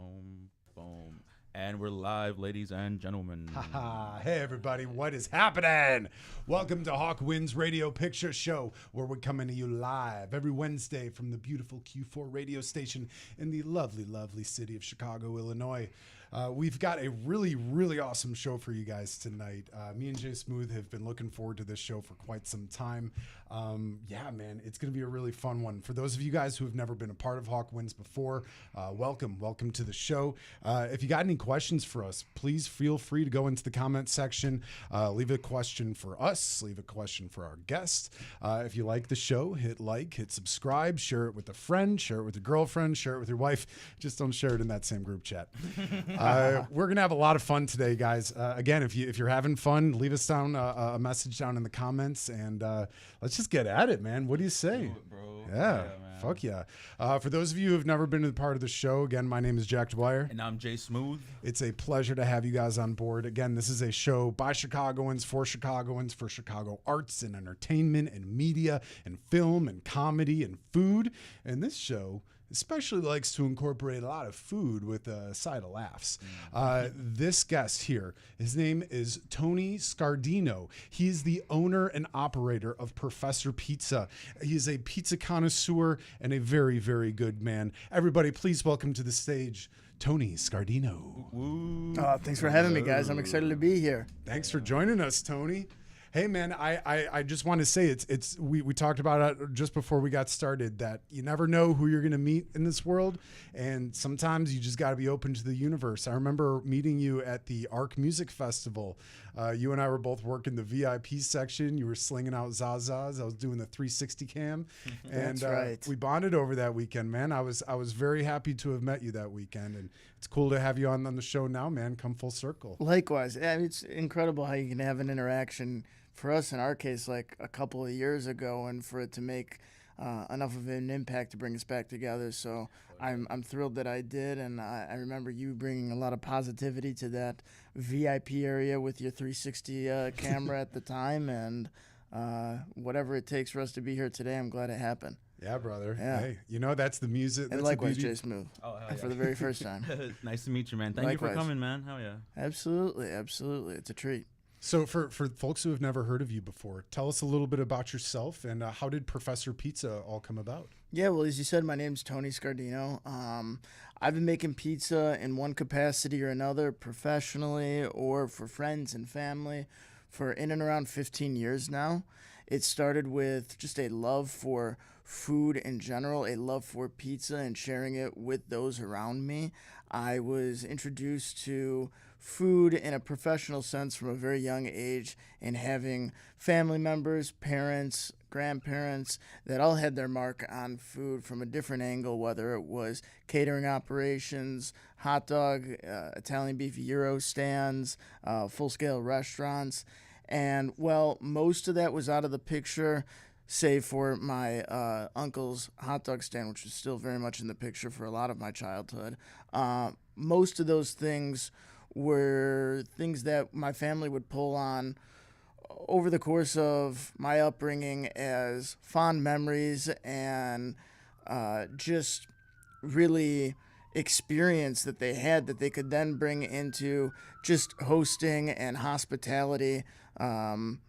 Boom, boom. And we're live, ladies and gentlemen. Hey everybody, what is happening? Welcome to Hawk Wins Radio Picture Show, where we're coming to you live every Wednesday from the beautiful Q4 radio station in the lovely, lovely city of Chicago, Illinois. We've got a really, really awesome show for you guys tonight. Me and Jay Smooth have been looking forward to this show for quite some time. Yeah, man, it's going to be a really fun one. For those of you guys who have never been a part of Hawk Wins before, welcome to the show. If you got any questions for us, please feel free to go into the comment section. Leave a question for us, leave a question for our guest. If you like the show, hit like, hit subscribe, share it with a friend, share it with your girlfriend, share it with your wife. Just don't share it in that same group chat. We're going to have a lot of fun today, guys. Again, if you're having fun, leave us down a message down in the comments, and let's just get at it, man. What do you say? Do it, bro. Yeah, Man. fuck yeah. For those of you who have never been a part of the show, again, my name is Jack Dwyer. And I'm Jay Smooth. It's a pleasure to have you guys on board. Again, this is a show by Chicagoans, for Chicago arts and entertainment and media and film and comedy and food. And this show especially likes to incorporate a lot of food with a side of laughs. This guest here, his name is Tony Scardino. He is the owner and operator of Professor Pizza. He is a pizza connoisseur and a very, very good man. Everybody, please welcome to the stage Tony Scardino. Woo. Thanks for having me, guys. I'm excited to be here. Thanks for joining us, Tony. Hey man, I just want to say we talked about it just before we got started that you never know who you're going to meet in this world, and sometimes you just got to be open to the universe. I remember meeting you at the Arc Music Festival. You and I were both working the VIP section. You were slinging out Zazas. I was doing the 360 cam, and That's right. We bonded over that weekend, man. I was very happy to have met you that weekend, and it's cool to have you on the show now, man. Come full circle. Likewise. It's incredible how you can have an interaction. For us, in our case, like a couple of years ago, and for it to make enough of an impact to bring us back together. So I'm thrilled that I did, and I remember you bringing a lot of positivity to that VIP area with your 360 camera at the time, and whatever it takes for us to be here today, I'm glad it happened. Yeah, brother. Yeah. Hey, you know, that's the music. And That's likewise, the beauty. Jay Smooth, Oh, hell for yeah. the very first time. Nice to meet you, man. Thank you Likewise. for coming, man. Hell yeah. Absolutely. It's a treat. So for folks who have never heard of you before, tell us a little bit about yourself and how did Professor Pizza all come about? Yeah, well, as you said, my name's Tony Scardino. I've been making pizza in one capacity or another, professionally or for friends and family, for in and around 15 years now. It started with just a love for food in general, a love for pizza and sharing it with those around me. I was introduced to food in a professional sense from a very young age, and having family members, parents, grandparents that all had their mark on food from a different angle, whether it was catering operations, hot dog, Italian beef gyro stands, full-scale restaurants. And, well, most of that was out of the picture, save for my uncle's hot dog stand, which is still very much in the picture for a lot of my childhood. Most of those things were things that my family would pull on over the course of my upbringing as fond memories and just really experience that they had that they could then bring into just hosting and hospitality in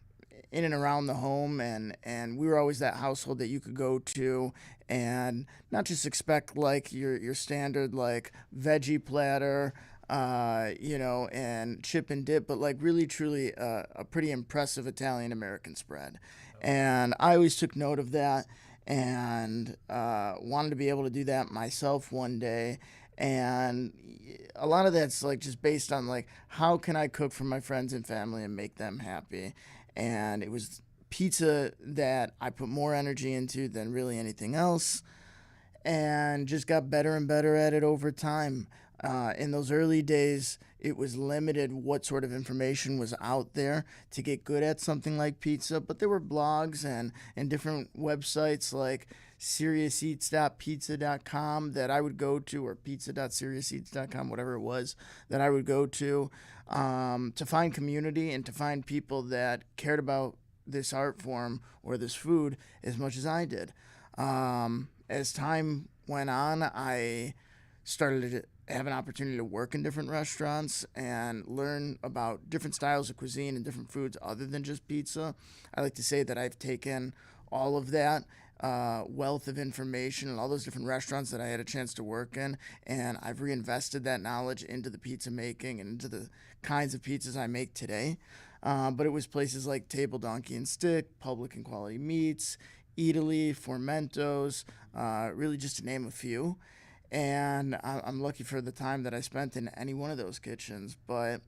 and around the home, and we were always that household that you could go to and not just expect like your standard like veggie platter, and chip and dip, but like really truly a pretty impressive Italian American spread. And I always took note of that and wanted to be able to do that myself one day. And a lot of that's like just based on like how can I cook for my friends and family and make them happy. And it was pizza that I put more energy into than really anything else, and just got better and better at it over time. In those early days, it was limited what sort of information was out there to get good at something like pizza, but there were blogs and different websites like seriouseats.pizza.com that I would go to, or pizza.seriouseats.com, whatever it was, that I would go to find community and to find people that cared about this art form or this food as much as I did. As time went on, I started have an opportunity to work in different restaurants and learn about different styles of cuisine and different foods other than just pizza. I like to say that I've taken all of that wealth of information and all those different restaurants that I had a chance to work in, and I've reinvested that knowledge into the pizza making and into the kinds of pizzas I make today. But it was places like Table Donkey and Stick, Public and Quality Meats, Italy, Formentos, really just to name a few. And I'm lucky for the time that I spent in any one of those kitchens. But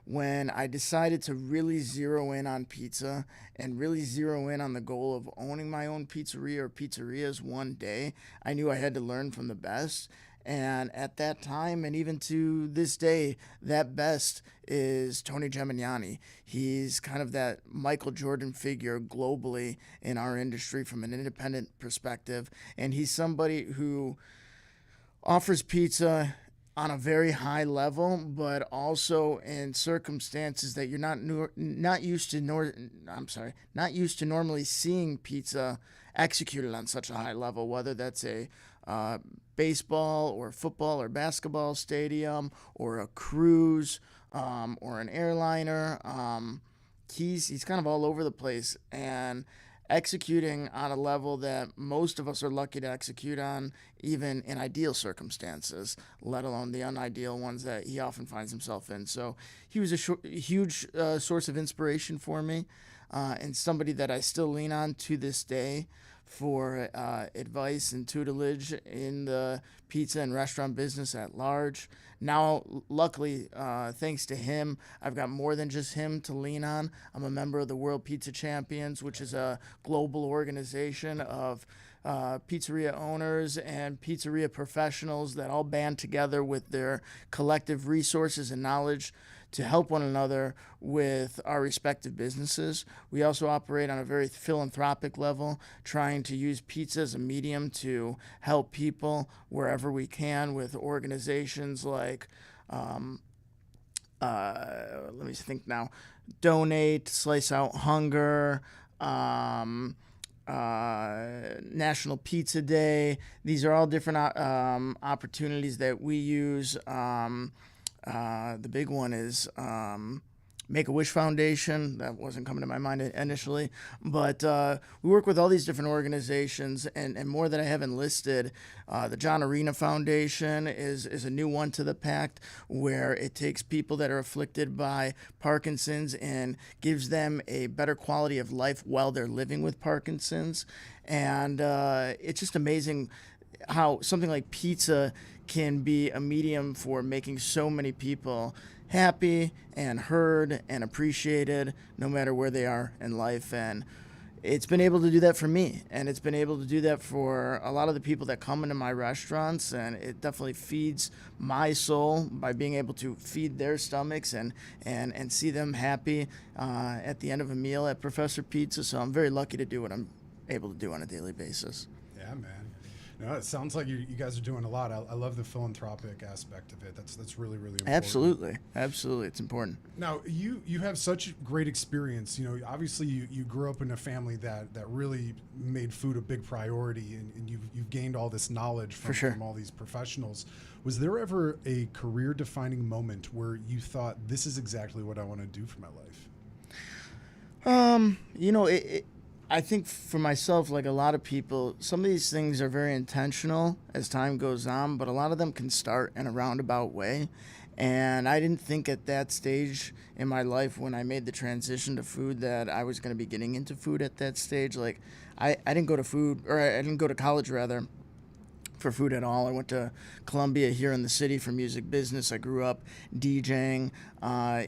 when I decided to really zero in on pizza and really zero in on the goal of owning my own pizzeria or pizzerias one day, I knew I had to learn from the best. And at that time, and even to this day, that best is Tony Gemignani. He's kind of that Michael Jordan figure globally in our industry from an independent perspective. And he's somebody who offers pizza on a very high level, but also in circumstances that you're not used to not used to normally seeing pizza executed on such a high level, whether that's a baseball or football or basketball stadium or a cruise or an airliner. He's kind of all over the place and executing on a level that most of us are lucky to execute on, even in ideal circumstances, let alone the unideal ones that he often finds himself in. So he was a huge source of inspiration for me, and somebody that I still lean on to this day for advice and tutelage in the pizza and restaurant business at large. Now, luckily, thanks to him, I've got more than just him to lean on. I'm a member of the World Pizza Champions, which is a global organization of pizzeria owners and pizzeria professionals that all band together with their collective resources and knowledge to help one another with our respective businesses. We also operate on a very philanthropic level, trying to use pizza as a medium to help people wherever we can with organizations like, let me think now, Donate, Slice Out Hunger, National Pizza Day. These are all different opportunities that we use. The big one is Make-A-Wish Foundation. That wasn't coming to my mind initially. But we work with all these different organizations, and more that I haven't listed. The John Arena Foundation is a new one to the pact, where it takes people that are afflicted by Parkinson's and gives them a better quality of life while they're living with Parkinson's. And it's just amazing how something like pizza can be a medium for making so many people happy and heard and appreciated no matter where they are in life. And it's been able to do that for me, and it's been able to do that for a lot of the people that come into my restaurants, and it definitely feeds my soul by being able to feed their stomachs and see them happy at the end of a meal at Professor Pizza. So I'm very lucky to do what I'm able to do on a daily basis. Yeah, man. No, it sounds like you guys are doing a lot. I love the philanthropic aspect of it. That's really, really important. Absolutely, it's important. Now, you have such great experience. You know, obviously you grew up in a family that really made food a big priority, and you've gained all this knowledge from all these professionals. Was there ever a career-defining moment where you thought, this is exactly what I want to do for my life? You know, I think for myself, like a lot of people, some of these things are very intentional as time goes on, but a lot of them can start in a roundabout way. And I didn't think at that stage in my life when I made the transition to food that I was going to be getting into food at that stage. Like I didn't go to college rather, for food at all. I went to Columbia here in the city for music business. I grew up DJing,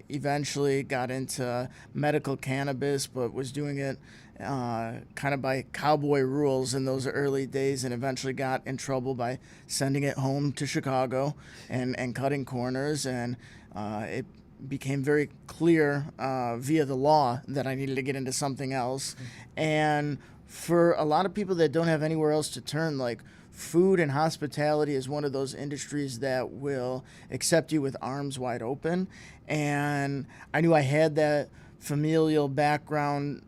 eventually got into medical cannabis, but was doing it kind of by cowboy rules in those early days, and eventually got in trouble by sending it home to Chicago and cutting corners. And it became very clear via the law that I needed to get into something else. And for a lot of people that don't have anywhere else to turn, like food and hospitality is one of those industries that will accept you with arms wide open. And I knew I had that familial background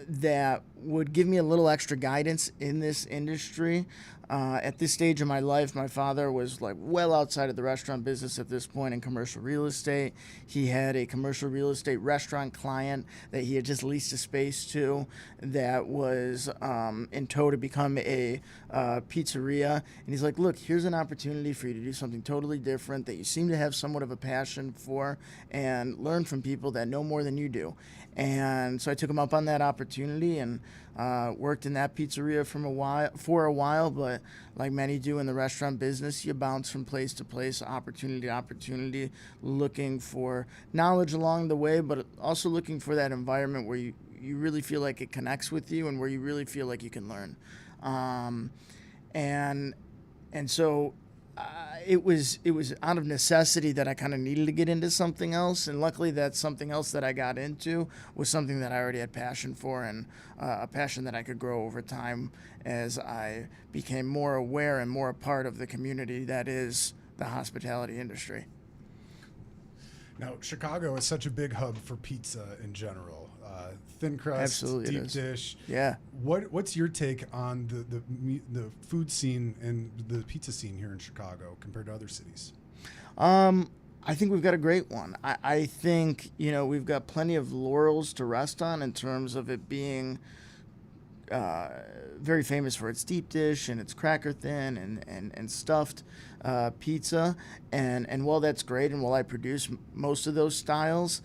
that would give me a little extra guidance in this industry. At this stage of my life, my father was like well outside of the restaurant business at this point in commercial real estate. He had a commercial real estate restaurant client that he had just leased a space to that was in tow to become a pizzeria. And he's like, look, here's an opportunity for you to do something totally different that you seem to have somewhat of a passion for and learn from people that know more than you do. And so I took him up on that opportunity and worked in that pizzeria for a while. But like many do in the restaurant business, you bounce from place to place, opportunity to opportunity, looking for knowledge along the way, but also looking for that environment where you really feel like it connects with you and where you really feel like you can learn. And so it was out of necessity that I kind of needed to get into something else, and luckily that something else that I got into was something that I already had passion for, and a passion that I could grow over time as I became more aware and more a part of the community that is the hospitality industry. Now, Chicago is such a big hub for pizza in general. Thin crust, Absolutely deep dish. Yeah. What's your take on the food scene and the pizza scene here in Chicago compared to other cities? I think we've got a great one. I think, we've got plenty of laurels to rest on in terms of it being very famous for its deep dish and its cracker thin and stuffed pizza. And while that's great, and while I produce most of those styles,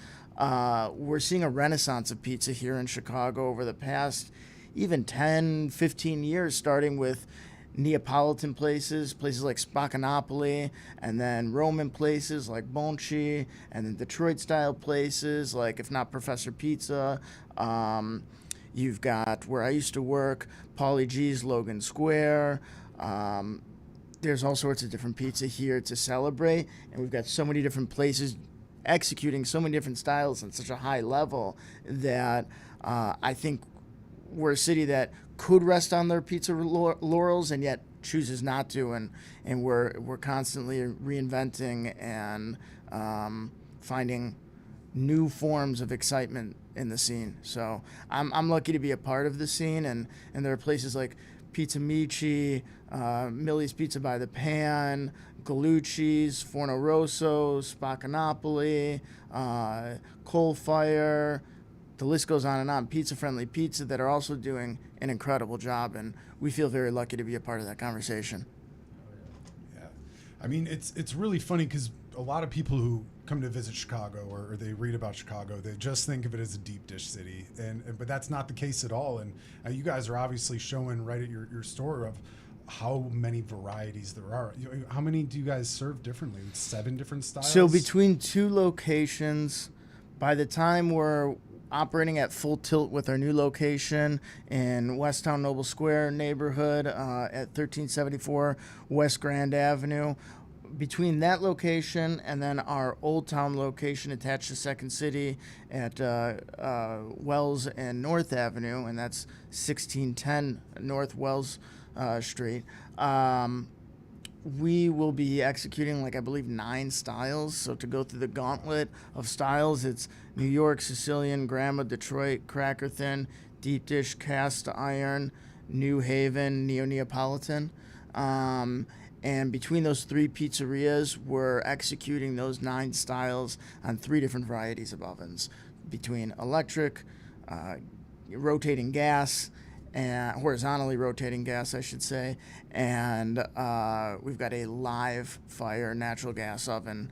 we're seeing a renaissance of pizza here in Chicago over the past even 10, 15 years, starting with Neapolitan places like Spaccanapoli, and then Roman places like Bonci, and then Detroit-style places like, if not Professor Pizza. You've got where I used to work, Paulie G's Logan Square. There's all sorts of different pizza here to celebrate, and we've got so many different places executing so many different styles at such a high level that I think we're a city that could rest on their pizza laurels and yet chooses not to, and we're constantly reinventing and finding new forms of excitement in the scene. So I'm lucky to be a part of the scene, and there are places like Pizza Michi, Millie's Pizza by the Pan, Galucci's, Forno Rosso, Spaccanapoli, Coal Fire, the list goes on and on, pizza-friendly pizza that are also doing an incredible job, and we feel very lucky to be a part of that conversation. Yeah. I mean, it's really funny because a lot of people who come to visit Chicago or they read about Chicago, they just think of it as a deep dish city, but that's not the case at all. And you guys are obviously showing right at your store of how many varieties there are. How many do you guys serve differently? 7 different styles? So between 2 locations, by the time we're operating at full tilt with our new location in Westtown Noble Square neighborhood at 1374 West Grand Avenue, between that location and then our Old Town location attached to Second City at Wells and North Avenue, and that's 1610 North Wells Street, we will be executing, I believe, 9 styles. So to go through the gauntlet of styles, it's New York, Sicilian, Grandma, Detroit, Cracker Thin, Deep Dish, Cast Iron, New Haven, Neo-Neapolitan. And between those 3 pizzerias, we're executing those 9 styles on 3 different varieties of ovens, between electric, rotating gas, and horizontally rotating gas, I should say, and we've got a live fire natural gas oven,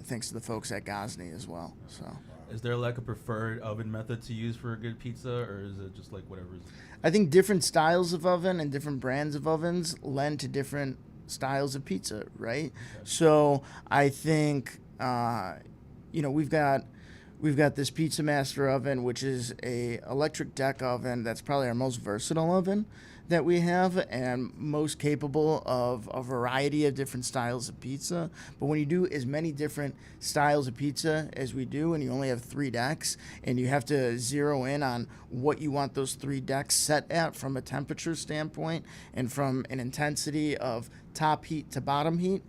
thanks to the folks at Gosney as well. So, is there a preferred oven method to use for a good pizza, or is it just whatever? I think different styles of oven and different brands of ovens lend to different styles of pizza, right? Okay. So I think we've got this Pizza Master oven, which is a electric deck oven that's probably our most versatile oven that we have and most capable of a variety of different styles of pizza. But when you do as many different styles of pizza as we do, and you only have 3 decks, and you have to zero in on what you want those 3 decks set at from a temperature standpoint and from an intensity of top heat to bottom heat,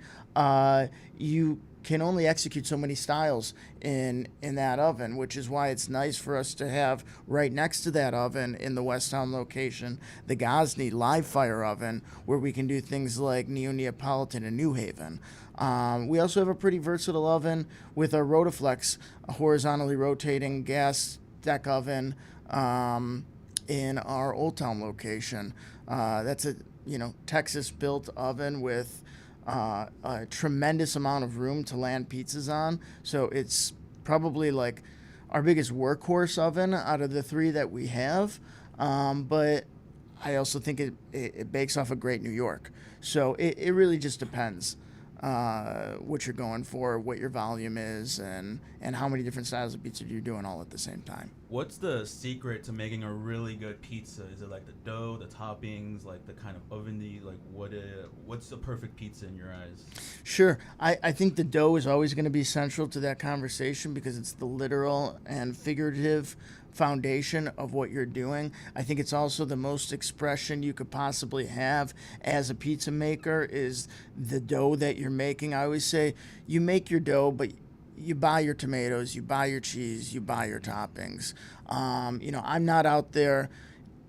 you can only execute so many styles in that oven, which is why it's nice for us to have right next to that oven in the Westtown location the Gosney live fire oven, where we can do things like Neo-Neapolitan and New Haven. We also have a pretty versatile oven with our Rotaflex, a horizontally rotating gas deck oven in our Old Town location. That's a Texas-built oven with a tremendous amount of room to land pizzas on. So it's probably like our biggest workhorse oven out of the three that we have. But I also think it bakes off a great New York. So it really just depends what you're going for, what your volume is, and how many different styles of pizza you're doing all at the same time. What's the secret to making a really good pizza? Is it like the dough, the toppings, like the kind of oven like what's the perfect pizza in your eyes? Sure. I think the dough is always going to be central to that conversation because it's the literal and figurative foundation of what you're doing. I think it's also the most expression you could possibly have as a pizza maker is the dough that you're making. I always say you make your dough, but you buy your tomatoes, you buy your cheese, you buy your toppings. I'm not out there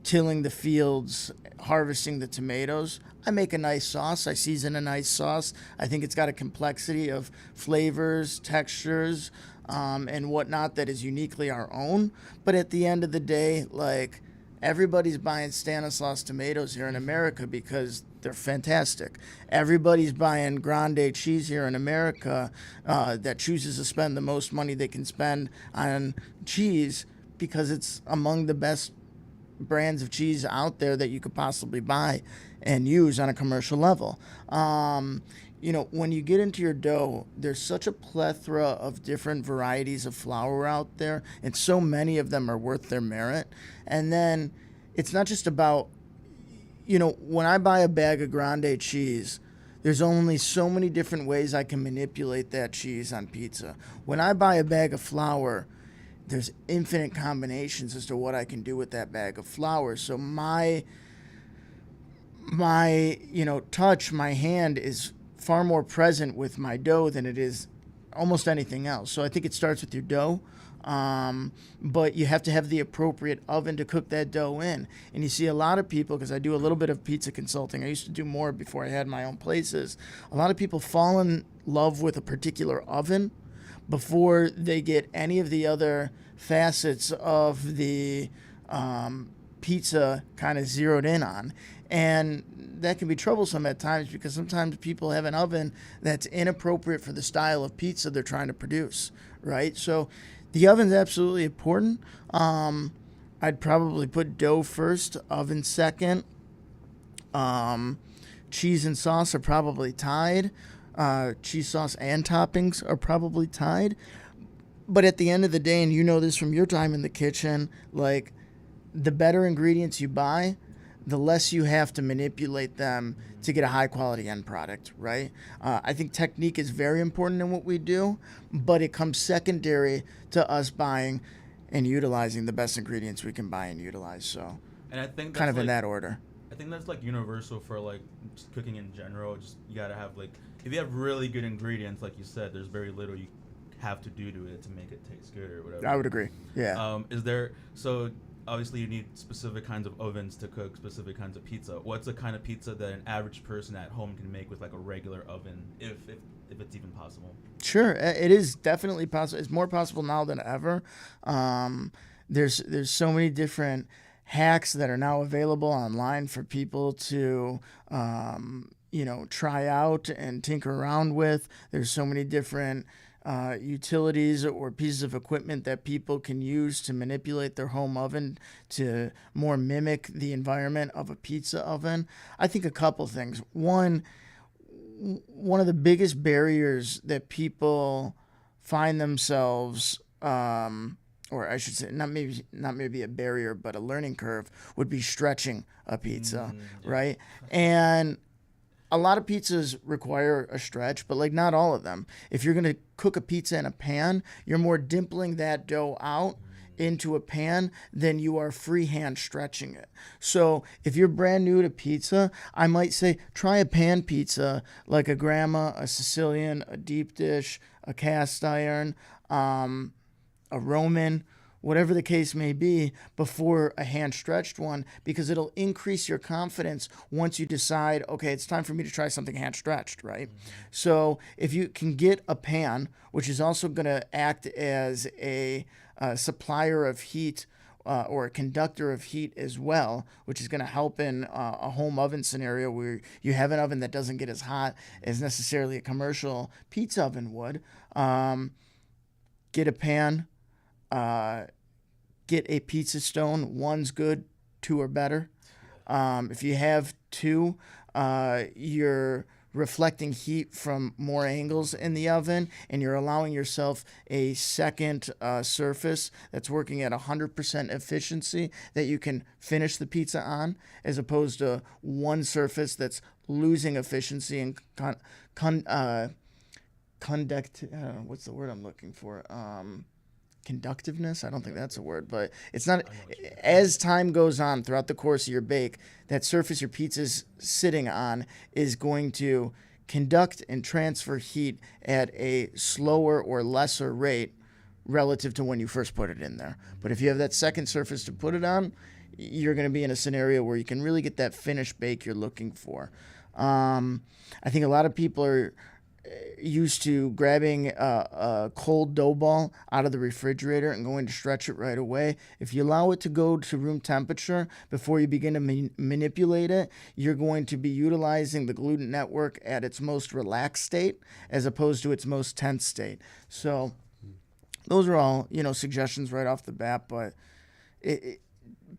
tilling the fields, harvesting the tomatoes. I make a nice sauce. I season a nice sauce. I think it's got a complexity of flavors, textures, and whatnot that is uniquely our own. But at the end of the day, like, everybody's buying Stanislaus tomatoes here in America because they're fantastic. Everybody's buying grande cheese here in America that chooses to spend the most money they can spend on cheese because it's among the best brands of cheese out there that you could possibly buy and use on a commercial level. When you get into your dough, there's such a plethora of different varieties of flour out there, and so many of them are worth their merit. And then it's not just about, when I buy a bag of grande cheese, there's only so many different ways I can manipulate that cheese on pizza. When I buy a bag of flour, there's infinite combinations as to what I can do with that bag of flour. So my touch, my hand is far more present with my dough than it is almost anything else. So I think it starts with your dough, but you have to have the appropriate oven to cook that dough in. And you see a lot of people, because I do a little bit of pizza consulting, I used to do more before I had my own places, a lot of people fall in love with a particular oven before they get any of the other facets of the pizza kind of zeroed in on. And that can be troublesome at times because sometimes people have an oven that's inappropriate for the style of pizza they're trying to produce, right? So the oven's absolutely important. I'd probably put dough first, oven second. Cheese and sauce are probably tied. Cheese sauce and toppings are probably tied. But at the end of the day, and you know this from your time in the kitchen, like, the better ingredients you buy, the less you have to manipulate them to get a high quality end product, right? I think technique is very important in what we do, but it comes secondary to us buying and utilizing the best ingredients we can buy and utilize. So, and I think that's kind of like, in that order. I think that's like universal for like just cooking in general. Just you gotta have like, if you have really good ingredients, like you said, there's very little you have to do to it to make it taste good or whatever. I would agree. Yeah. Obviously, you need specific kinds of ovens to cook specific kinds of pizza. What's the kind of pizza that an average person at home can make with like a regular oven, if it's even possible? Sure, it is definitely possible. It's more possible now than ever. There's so many different hacks that are now available online for people to try out and tinker around with. There's so many different utilities or pieces of equipment that people can use to manipulate their home oven to more mimic the environment of a pizza oven. I think a couple things. One of the biggest barriers that people find themselves, or I should say, not maybe a barrier, but a learning curve, would be stretching a pizza, right? And a lot of pizzas require a stretch, but like not all of them. If you're going to cook a pizza in a pan, you're more dimpling that dough out into a pan, then you are freehand stretching it. So if you're brand new to pizza, I might say try a pan pizza like a grandma, a Sicilian, a deep dish, a cast iron, a Roman, whatever the case may be, before a hand stretched one, because it'll increase your confidence once you decide, okay, it's time for me to try something hand stretched, right? So if you can get a pan, which is also going to act as a supplier of heat or a conductor of heat as well, which is going to help in a home oven scenario where you have an oven that doesn't get as hot as necessarily a commercial pizza oven would. Get a pan. Get a pizza stone. One's good, two are better. If you have two, you're reflecting heat from more angles in the oven, and you're allowing yourself a second surface that's working at 100% efficiency that you can finish the pizza on, as opposed to one surface that's losing efficiency and what's the word I'm looking for? Conductiveness. I don't think that's a word, but it's not. As time goes on throughout the course of your bake, that surface your pizza's sitting on is going to conduct and transfer heat at a slower or lesser rate relative to when you first put it in there. But if you have that second surface to put it on, you're going to be in a scenario where you can really get that finished bake you're looking for. I think a lot of people are used to grabbing a cold dough ball out of the refrigerator and going to stretch it right away. If you allow it to go to room temperature before you begin to manipulate it, you're going to be utilizing the gluten network at its most relaxed state as opposed to its most tense state. So those are all, suggestions right off the bat, but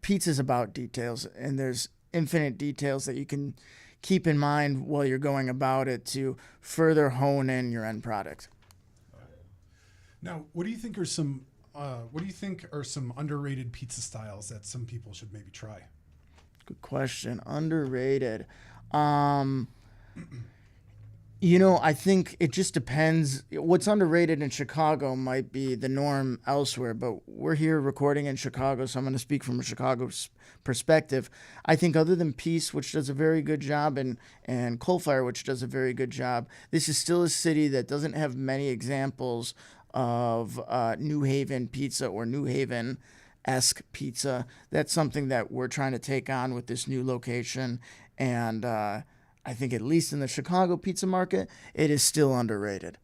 pizza's about details, and there's infinite details that you can keep in mind while you're going about it to further hone in your end product. Now, what do you think are some underrated pizza styles that some people should maybe try? Good question. Underrated. I think it just depends. What's underrated in Chicago might be the norm elsewhere, but we're here recording in Chicago, so I'm going to speak from a Chicago perspective. I think other than Peace, which does a very good job, and Coalfire, which does a very good job, this is still a city that doesn't have many examples of New Haven pizza or New Haven-esque pizza. That's something that we're trying to take on with this new location, and I think at least in the Chicago pizza market, it is still underrated.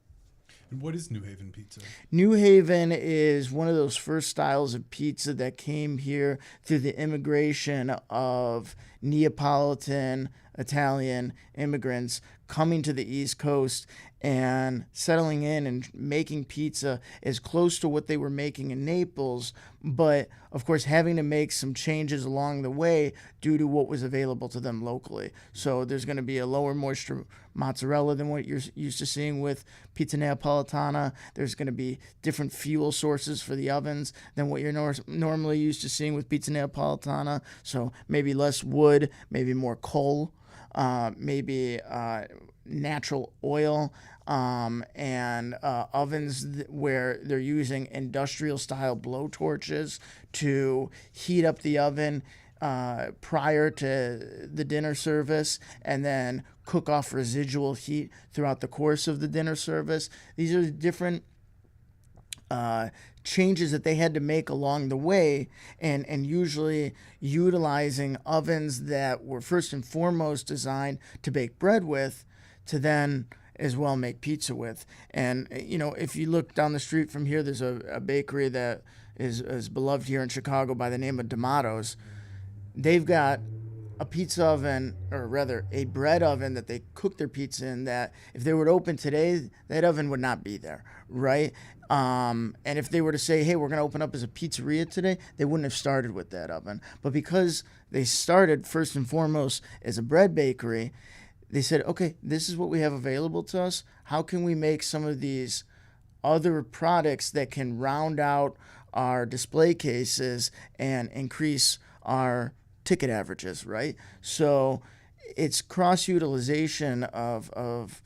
And what is New Haven pizza? New Haven is one of those first styles of pizza that came here through the immigration of Neapolitan Italian immigrants coming to the East Coast and settling in and making pizza as close to what they were making in Naples, but of course having to make some changes along the way due to what was available to them locally. So there's going to be a lower moisture mozzarella than what you're used to seeing with pizza Neapolitana. There's going to be different fuel sources for the ovens than what you're normally used to seeing with pizza Neapolitana. So maybe less wood, maybe more coal, maybe natural oil, and ovens where they're using industrial style blowtorches to heat up the oven prior to the dinner service and then cook off residual heat throughout the course of the dinner service. These are different changes that they had to make along the way, and usually utilizing ovens that were first and foremost designed to bake bread with, to then as well make pizza with. And if you look down the street from here, there's a bakery that is beloved here in Chicago by the name of D'Amato's. They've got a pizza oven, or rather a bread oven that they cook their pizza in, that if they were to open today, that oven would not be there, right? And if they were to say, hey, we're going to open up as a pizzeria today, they wouldn't have started with that oven. But because they started first and foremost as a bread bakery, they said, okay, this is what we have available to us. How can we make some of these other products that can round out our display cases and increase our ticket averages, right? So it's cross-utilization of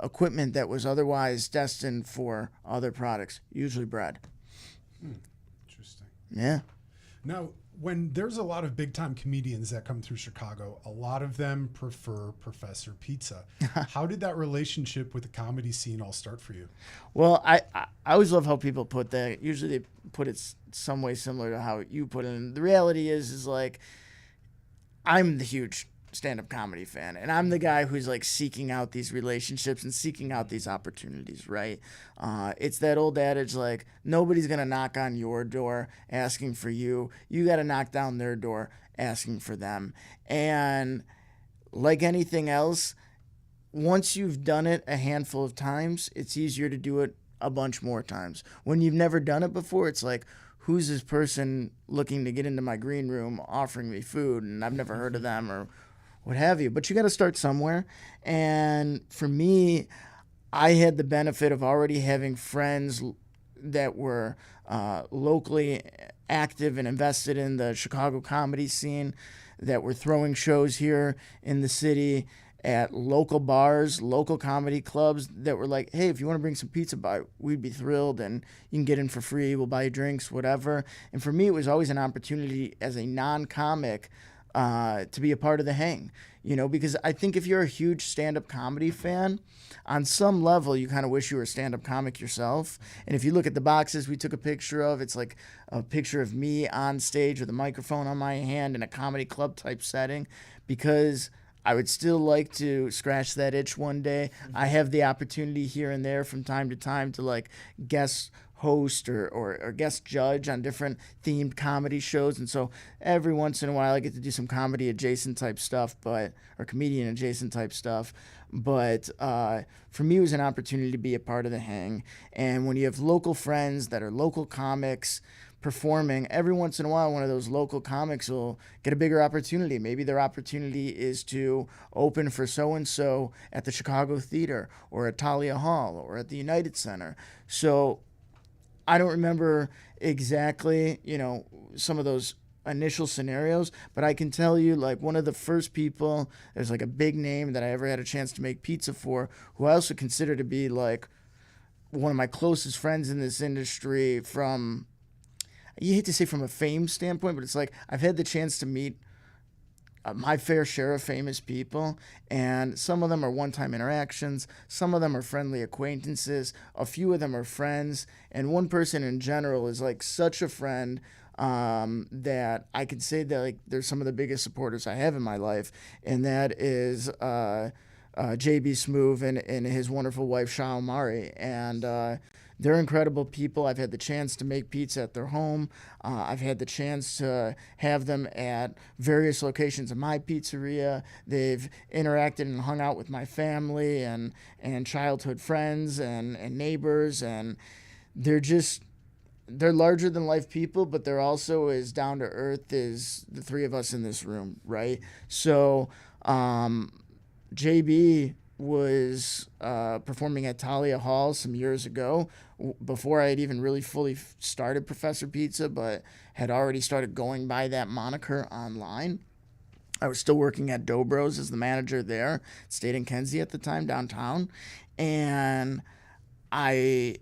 equipment that was otherwise destined for other products, usually bread. Interesting. Yeah. Now, when there's a lot of big time comedians that come through Chicago, a lot of them prefer Professor Pizza. How did that relationship with the comedy scene all start for you? Well, I always love how people put that. Usually they put it some way similar to how you put it. And the reality is like, I'm the huge stand-up comedy fan, and I'm the guy who's like seeking out these relationships and seeking out these opportunities, right? It's that old adage, like, nobody's gonna knock on your door asking for you. You got to knock down their door asking for them. And like anything else, once you've done it a handful of times, it's easier to do it a bunch more times. When you've never done it before, it's like, who's this person looking to get into my green room offering me food, and I've never heard of them, or what have you. But you got to start somewhere. And for me, I had the benefit of already having friends that were locally active and invested in the Chicago comedy scene, that were throwing shows here in the city at local bars, local comedy clubs, that were like, hey, if you want to bring some pizza by, we'd be thrilled, and you can get in for free, we'll buy you drinks, whatever. And for me, it was always an opportunity as a non-comic to be a part of the hang, because I think if you're a huge stand-up comedy fan, on some level, you kind of wish you were a stand-up comic yourself. And if you look at the boxes we took a picture of, it's like a picture of me on stage with a microphone on my hand in a comedy club type setting, because I would still like to scratch that itch one day. I have the opportunity here and there from time to time to like guest host or guest judge on different themed comedy shows. And so every once in a while I get to do some comedy adjacent type stuff, or comedian adjacent type stuff. But for me, it was an opportunity to be a part of the hang. And when you have local friends that are local comics performing, every once in a while, one of those local comics will get a bigger opportunity. Maybe their opportunity is to open for so-and-so at the Chicago Theater or at Talia Hall or at the United Center. So I don't remember exactly, some of those initial scenarios, but I can tell you, like, one of the first people, there's like a big name that I ever had a chance to make pizza for, who I also consider to be like one of my closest friends in this industry from, you hate to say from a fame standpoint, but it's like I've had the chance to meet my fair share of famous people, and some of them are one-time interactions, some of them are friendly acquaintances, a few of them are friends, and one person in general is like such a friend that I could say that like they're some of the biggest supporters I have in my life, and that is JB Smoove and his wonderful wife Shah Omari. And they're incredible people. I've had the chance to make pizza at their home. I've had the chance to have them at various locations of my pizzeria. They've interacted and hung out with my family and childhood friends and neighbors. And they're larger than life people, but they're also as down to earth as the three of us in this room, right? So JB was performing at Talia Hall some years ago, before I had even really fully started Professor Pizza, but had already started going by that moniker online. I was still working at Dobro's as the manager there, stayed in Kenzie at the time, downtown, and I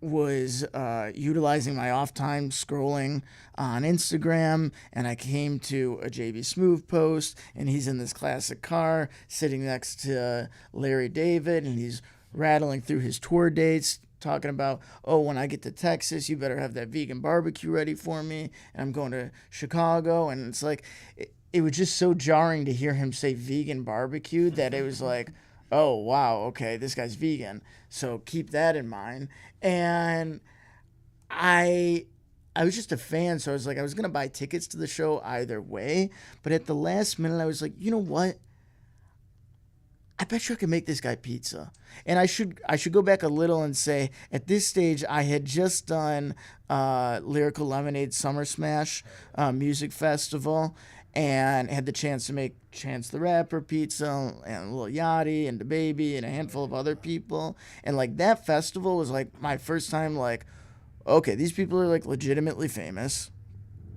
was utilizing my off time scrolling on Instagram, and I came to a JB Smoove post, and he's in this classic car sitting next to Larry David, and he's rattling through his tour dates, talking about, oh, when I get to Texas, you better have that vegan barbecue ready for me, and I'm going to Chicago. And it's like, it was just so jarring to hear him say vegan barbecue that it was like, oh, wow, okay, this guy's vegan, so keep that in mind. And I was just a fan, so I was like, I was going to buy tickets to the show either way, but at the last minute, I was like, you know what? I bet you I can make this guy pizza. And I should go back a little and say, at this stage, I had just done Lyrical Lemonade Summer Smash Music Festival, and had the chance to make Chance the Rapper pizza, and Lil Yachty, and DaBaby, and a handful of other people. And like that festival was like my first time like, okay, these people are like legitimately famous.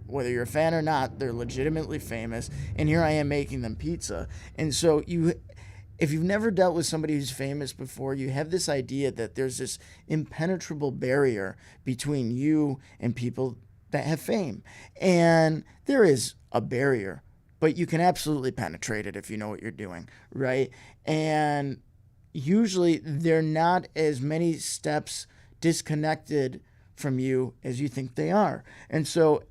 Whether you're a fan or not, they're legitimately famous. And here I am making them pizza. And so if you've never dealt with somebody who's famous before, you have this idea that there's this impenetrable barrier between you and people that have fame. And there is a barrier, but you can absolutely penetrate it if you know what you're doing, right? And usually they're not as many steps disconnected from you as you think they are. And so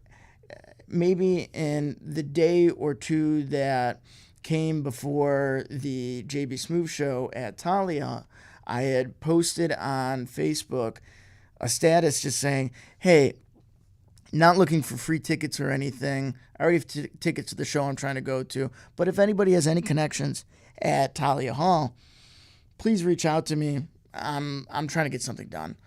maybe in the day or two that came before the JB Smooth show at Talia, I had posted on Facebook a status just saying, hey, not looking for free tickets or anything. I already have tickets to the show I'm trying to go to. But if anybody has any connections at Talia Hall, please reach out to me. I'm trying to get something done.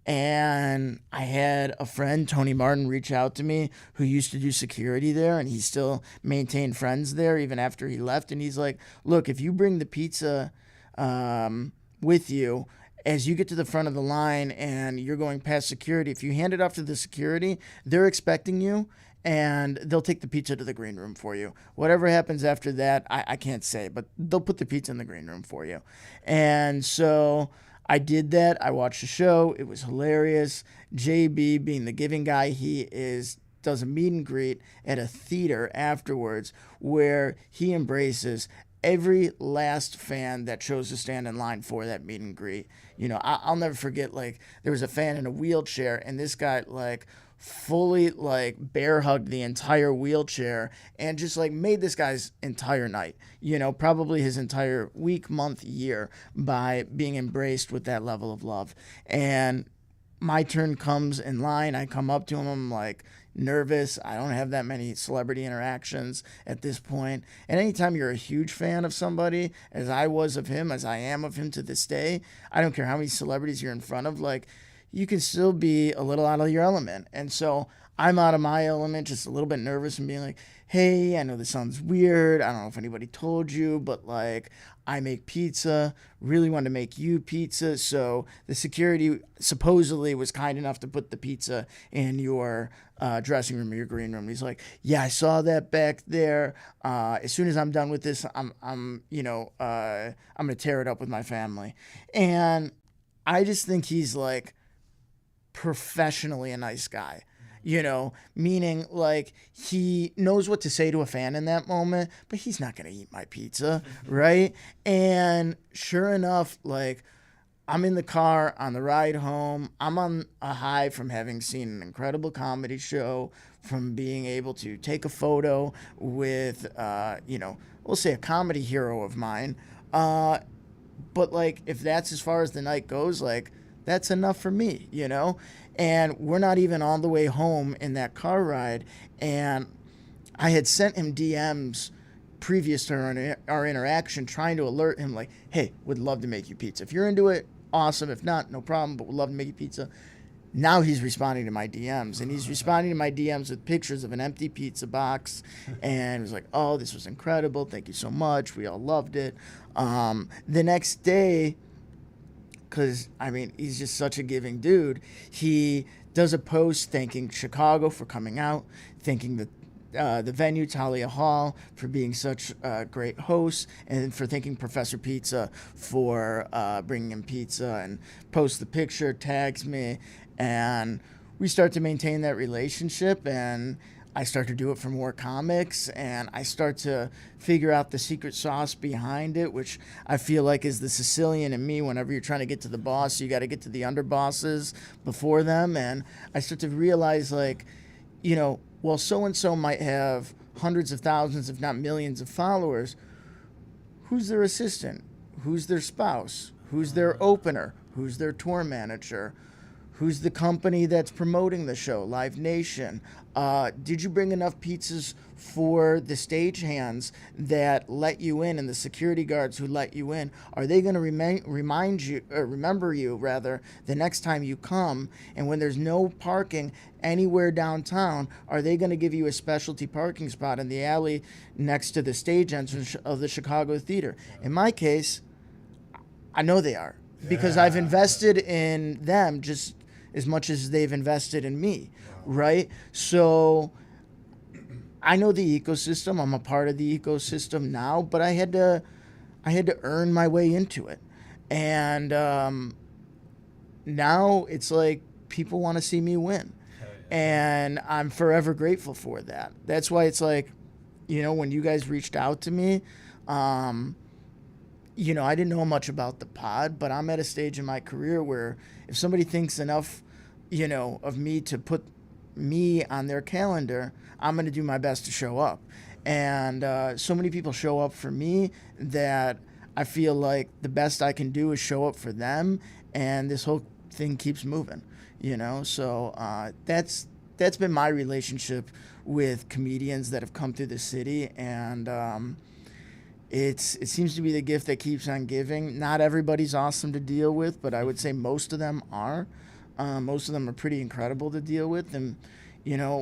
And I had a friend, Tony Martin, reach out to me who used to do security there, and he still maintained friends there even after he left. And he's like, look, if you bring the pizza with you, as you get to the front of the line and you're going past security, if you hand it off to the security, they're expecting you, and they'll take the pizza to the green room for you. Whatever happens after that, I can't say, but they'll put the pizza in the green room for you. And so I did that. I watched the show. It was hilarious. JB, being the giving guy he is, does a meet and greet at a theater afterwards where he embraces every last fan that chose to stand in line for that meet and greet. You know, I'll never forget, like, there was a fan in a wheelchair, and this guy, like, fully, like, bear hugged the entire wheelchair and just, like, made this guy's entire night, you know, probably his entire week, month, year, by being embraced with that level of love. And my turn comes in line. I come up to him. I'm like, nervous. I don't have that many celebrity interactions at this point. And anytime you're a huge fan of somebody, as I was of him, as I am of him to this day, I don't care how many celebrities you're in front of, like, you can still be a little out of your element. And so I'm out of my element, just a little bit nervous and being like, hey, I know this sounds weird. I don't know if anybody told you, but, like, I make pizza, really want to make you pizza. So the security supposedly was kind enough to put the pizza in your dressing room or your green room. And he's like, yeah, I saw that back there. As soon as I'm done with this, I'm going to tear it up with my family. And I just think he's, like, professionally a nice guy. You know, meaning, like, he knows what to say to a fan in that moment, but he's not going to eat my pizza, right? And sure enough, like, I'm in the car on the ride home. I'm on a high from having seen an incredible comedy show, from being able to take a photo with, we'll say a comedy hero of mine. But, like, if that's as far as the night goes, like, that's enough for me, you know? And we're not even on the way home in that car ride. And I had sent him DMs previous to our interaction, trying to alert him, like, hey, would love to make you pizza. If you're into it, awesome. If not, no problem, but would love to make you pizza. Now he's responding to my DMs, and he's responding to my DMs with pictures of an empty pizza box. And he was like, oh, this was incredible. Thank you so much. We all loved it. The next day, because, I mean, he's just such a giving dude, he does a post thanking Chicago for coming out, thanking the venue, Talia Hall, for being such great hosts, and for thanking Professor Pizza for bringing him pizza, and posts the picture, tags me, and we start to maintain that relationship, and I start to do it for more comics, and I start to figure out the secret sauce behind it, which I feel like is the Sicilian in me. Whenever you're trying to get to the boss, you got to get to the underbosses before them. And I start to realize, like, you know, well, so-and-so might have hundreds of thousands, if not millions of followers. Who's their assistant? Who's their spouse? Who's their opener? Who's their tour manager? Who's the company that's promoting the show? Live Nation. Did you bring enough pizzas for the stagehands that let you in, and the security guards who let you in? Are they going to remember you the next time you come? And when there's no parking anywhere downtown, are they going to give you a specialty parking spot in the alley next to the stage entrance of the Chicago Theater? In my case, I know they are, because I've invested in them just as much as they've invested in me, right? So I know the ecosystem. I'm a part of the ecosystem now, but I had to earn my way into it. And now it's like people want to see me win. And I'm forever grateful for that. That's why it's like, when you guys reached out to me, I didn't know much about the pod, but I'm at a stage in my career where if somebody thinks enough, of me to put me on their calendar, I'm going to do my best to show up. And so many people show up for me that I feel like the best I can do is show up for them, and this whole thing keeps moving, So that's been my relationship with comedians that have come through the city, and it seems to be the gift that keeps on giving. Not everybody's awesome to deal with, but I would say most of them are. Most of them are pretty incredible to deal with, and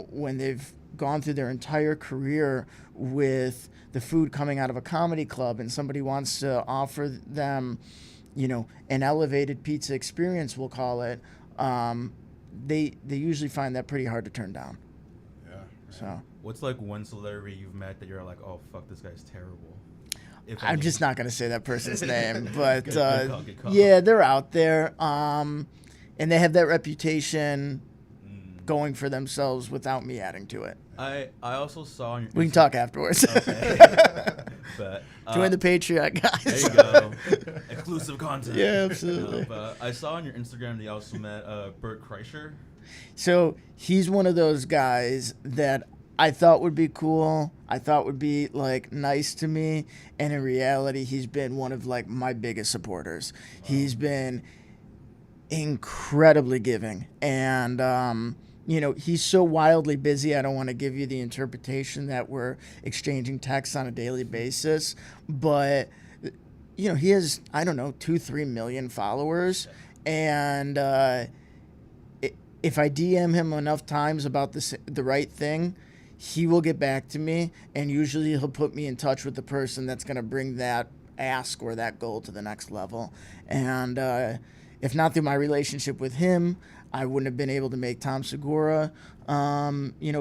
when they've gone through their entire career with the food coming out of a comedy club and somebody wants to offer them, an elevated pizza experience, we'll call it, they usually find that pretty hard to turn down. Yeah. So what's like one celebrity you've met that you're like, oh fuck, this guy's terrible? I'm just not going to say that person's name, but Good call. yeah, they're out there, and they have that reputation going for themselves without me adding to it. I also saw on your We can talk afterwards. Okay. But, Join the Patreon, guys. There you go. Exclusive content. Yeah, absolutely. But I saw on your Instagram that you also met Bert Kreischer. So he's one of those guys that I thought would be cool. I thought would be like nice to me. And in reality, he's been one of like my biggest supporters. Wow. He's been incredibly giving. And, he's so wildly busy. I don't want to give you the interpretation that we're exchanging texts on a daily basis. But, he has, 2-3 million followers. And if I DM him enough times about the right thing, he will get back to me. And usually he'll put me in touch with the person that's going to bring that ask or that goal to the next level. And if not through my relationship with him, I wouldn't have been able to make Tom Segura,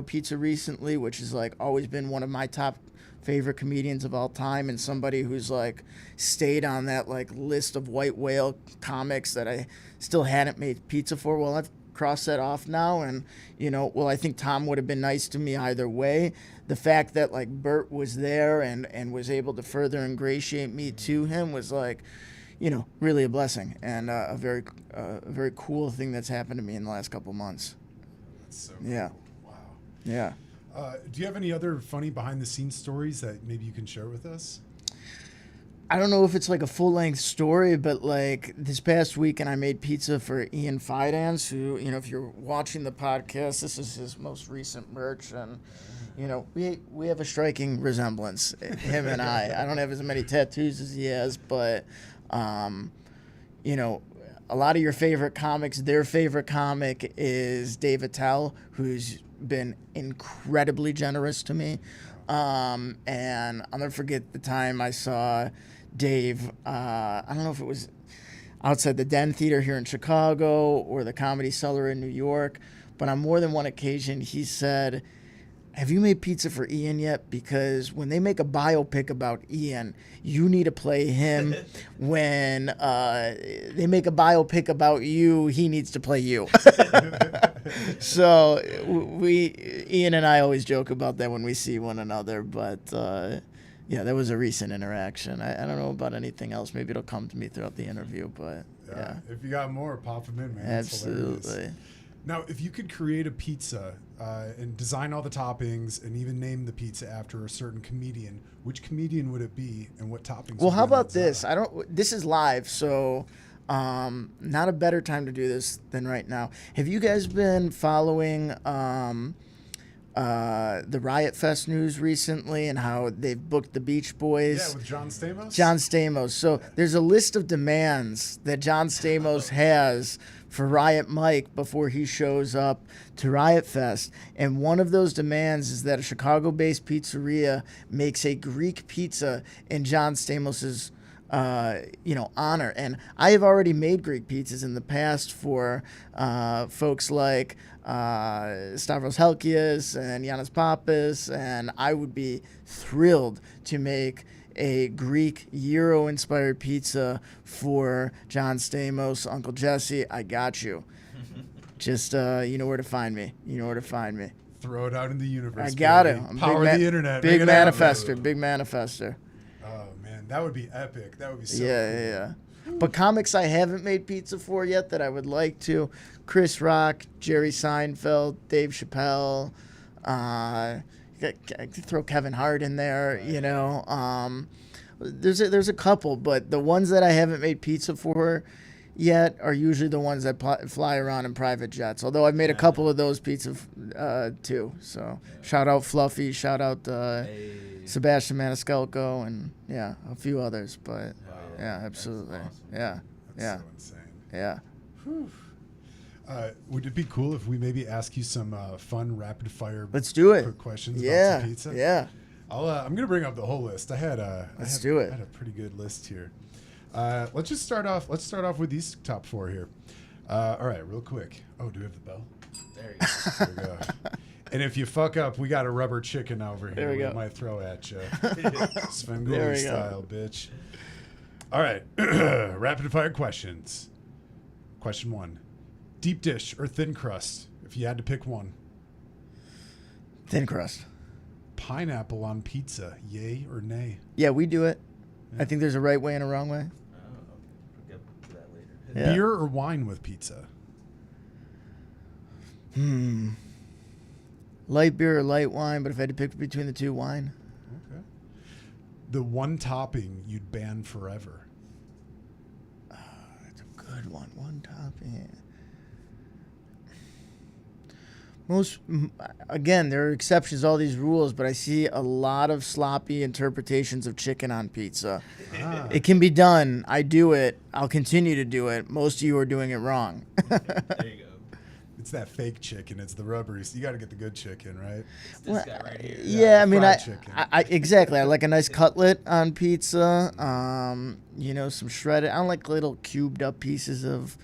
pizza recently, which has like always been one of my top favorite comedians of all time, and somebody who's like stayed on that like list of white whale comics that I still hadn't made pizza for. Well, I've crossed that off now, and I think Tom would have been nice to me either way. The fact that like Bert was there and was able to further ingratiate me to him was like, really a blessing, and a very cool thing that's happened to me in the last couple months. That's so yeah. cool. Wow. Yeah. Do you have any other funny behind-the-scenes stories that maybe you can share with us? I don't know if it's like a full-length story, but like this past weekend I made pizza for Ian Fidance, who, if you're watching the podcast, this is his most recent merch, and we have a striking resemblance, him and I. I don't have as many tattoos as he has, but a lot of your favorite comics, their favorite comic is Dave Attell, who's been incredibly generous to me. And I'll never forget the time I saw Dave, I don't know if it was outside the Den Theater here in Chicago or the Comedy Cellar in New York, but on more than one occasion he said, have you made pizza for Ian yet? Because when they make a biopic about Ian, you need to play him. When they make a biopic about you, he needs to play you. So Ian and I always joke about that when we see one another. But that was a recent interaction. I don't know about anything else. Maybe it'll come to me throughout the interview. But yeah. If you got more, pop them in, man. Absolutely. Now, if you could create a pizza and design all the toppings and even name the pizza after a certain comedian, which comedian would it be and what toppings? Well, how about this? This is live, so not a better time to do this than right now. Have you guys been following the Riot Fest news recently and how they've booked the Beach Boys? Yeah, with John Stamos? John Stamos. So there's a list of demands that John Stamos has for Riot Mike before he shows up to Riot Fest. And one of those demands is that a Chicago-based pizzeria makes a Greek pizza in John Stamos's honor. And I have already made Greek pizzas in the past for folks like Stavros Helkias and Yannis Pappas, and I would be thrilled to make a Greek Euro-inspired pizza for John Stamos. Uncle Jesse, I got you. just you know where to find me. You know where to find me. Throw it out in the universe. I got baby. it. I'm Power the internet. Big Make it happen. manifester. Big manifester. Oh man, that would be epic. That would be so Yeah, cool. yeah. But comics I haven't made pizza for yet that I would like to: Chris Rock, Jerry Seinfeld, Dave Chappelle. I could throw Kevin Hart in there. You know, there's a couple, but the ones that I haven't made pizza for yet are usually the ones that fly around in private jets. Although I've made a couple of those pizza too. So shout out Fluffy, shout out Sebastian Maniscalco, and yeah, a few others. But yeah, absolutely, awesome. yeah, That's so insane. yeah. Whew. Would it be cool if we maybe ask you some fun rapid fire? Let's do it. Quick questions Yeah, about some pizza. yeah. I'm gonna bring up the whole list. Let's do it. I had a pretty good list here. Let's just start off. Let's start off with these top 4 here. All right, real quick. Oh, do we have the bell? There you go. There we go. And if you fuck up, we got a rubber chicken over here. There we go. Might throw at you. There Svengoolie we go. style, bitch. All right, rapid fire questions. Question 1: deep dish or thin crust? If you had to pick one. Thin crust. Pineapple on pizza, yay or nay? Yeah, we do it. Yeah. I think there's a right way and a wrong way. We'll get to that later. Yeah. Beer or wine with pizza? Light beer or light wine, but if I had to pick between the two, wine. Okay. The one topping you'd ban forever. That's a good one. One topping. Again, there are exceptions to all these rules, but I see a lot of sloppy interpretations of chicken on pizza. Ah. It can be done. I do it. I'll continue to do it. Most of you are doing it wrong. There you go. It's that fake chicken. It's the rubbery. You got to get the good chicken, right? It's this guy right here. Yeah, I mean, fried chicken. I exactly. I like a nice cutlet on pizza. You know, some shredded. I don't like little cubed up pieces of,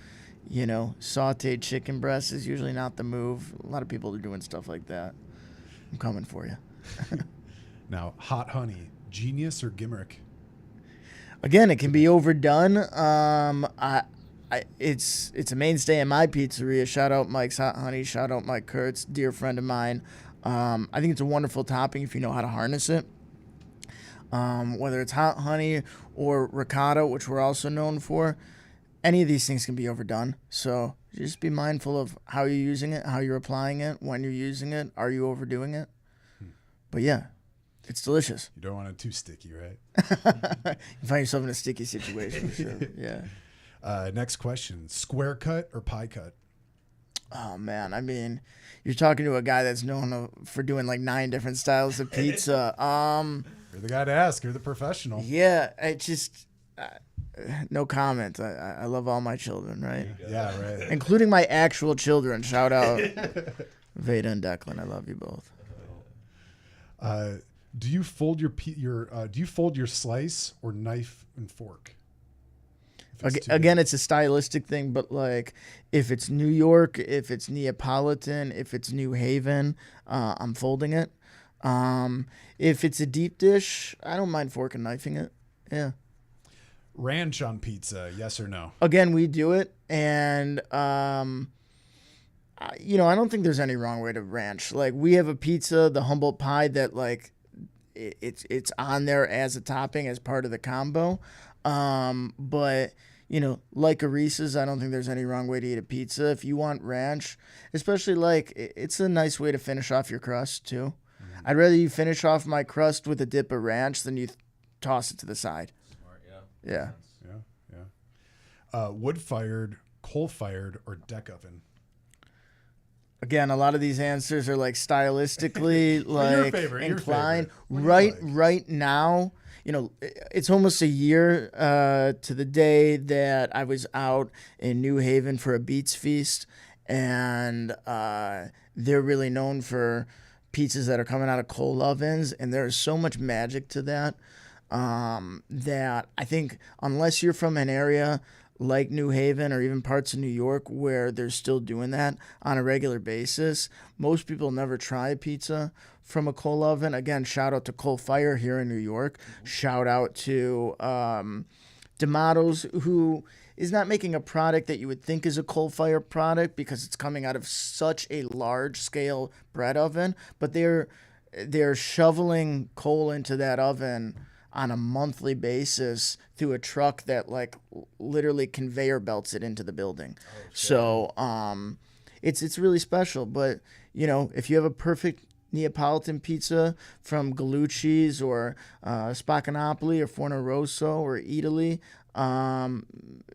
you know, sautéed chicken breast is usually not the move. A lot of people are doing stuff like that. I'm coming for you. Now, hot honey, genius or gimmick? Again, it can be overdone. It's a mainstay in my pizzeria. Shout out Mike's Hot Honey. Shout out Mike Kurtz, dear friend of mine. I think it's a wonderful topping if you know how to harness it. Whether it's hot honey or ricotta, which we're also known for, any of these things can be overdone. So just be mindful of how you're using it, how you're applying it, when you're using it. Are you overdoing it? But yeah, it's delicious. You don't want it too sticky, right? You find yourself in a sticky situation. Sure. Yeah. Next question: square cut or pie cut? Oh man, I mean, you're talking to a guy that's known for doing like 9 different styles of pizza. You're the guy to ask. You're the professional. Yeah, I just no comment. I love all my children, right? Yeah, right. Including my actual children. Shout out Veda and Declan. I love you both. Do you fold your slice or knife and fork? Again, it's a stylistic thing, but like if it's New York, if it's Neapolitan, if it's New Haven, I'm folding it. If it's a deep dish, I don't mind fork and knifing it. Yeah. Ranch on pizza, yes or no? Again, we do it, and you know, I don't think there's any wrong way to ranch. Like we have a pizza, the Humboldt pie, that like it's on there as a topping as part of the combo. But you know, like a Reese's, I don't think there's any wrong way to eat a pizza. If you want ranch, especially like it's a nice way to finish off your crust too. Mm-hmm. I'd rather you finish off my crust with a dip of ranch than you toss it to the side. Smart, yeah. Yeah. Wood-fired, coal-fired, or deck oven? Again, a lot of these answers are like stylistically like favorite, your inclined. favorite. What do you like? Right now, you know, it's almost a year to the day that I was out in New Haven for a Beats Feast, and they're really known for pizzas that are coming out of coal ovens, and there's so much magic to that that I think unless you're from an area like New Haven or even parts of New York where they're still doing that on a regular basis, most people never try a pizza from a coal oven. Again, shout out to Coal Fire here in New York. Mm-hmm. Shout out to D'Amato's, who is not making a product that you would think is a coal fire product because it's coming out of such a large scale bread oven, but they're shoveling coal into that oven on a monthly basis through a truck that like literally conveyor belts it into the building. So it's really special. But you know, if you have a perfect Neapolitan pizza from Gallucci's or Spaccanapoli or Forno Rosso or Italy,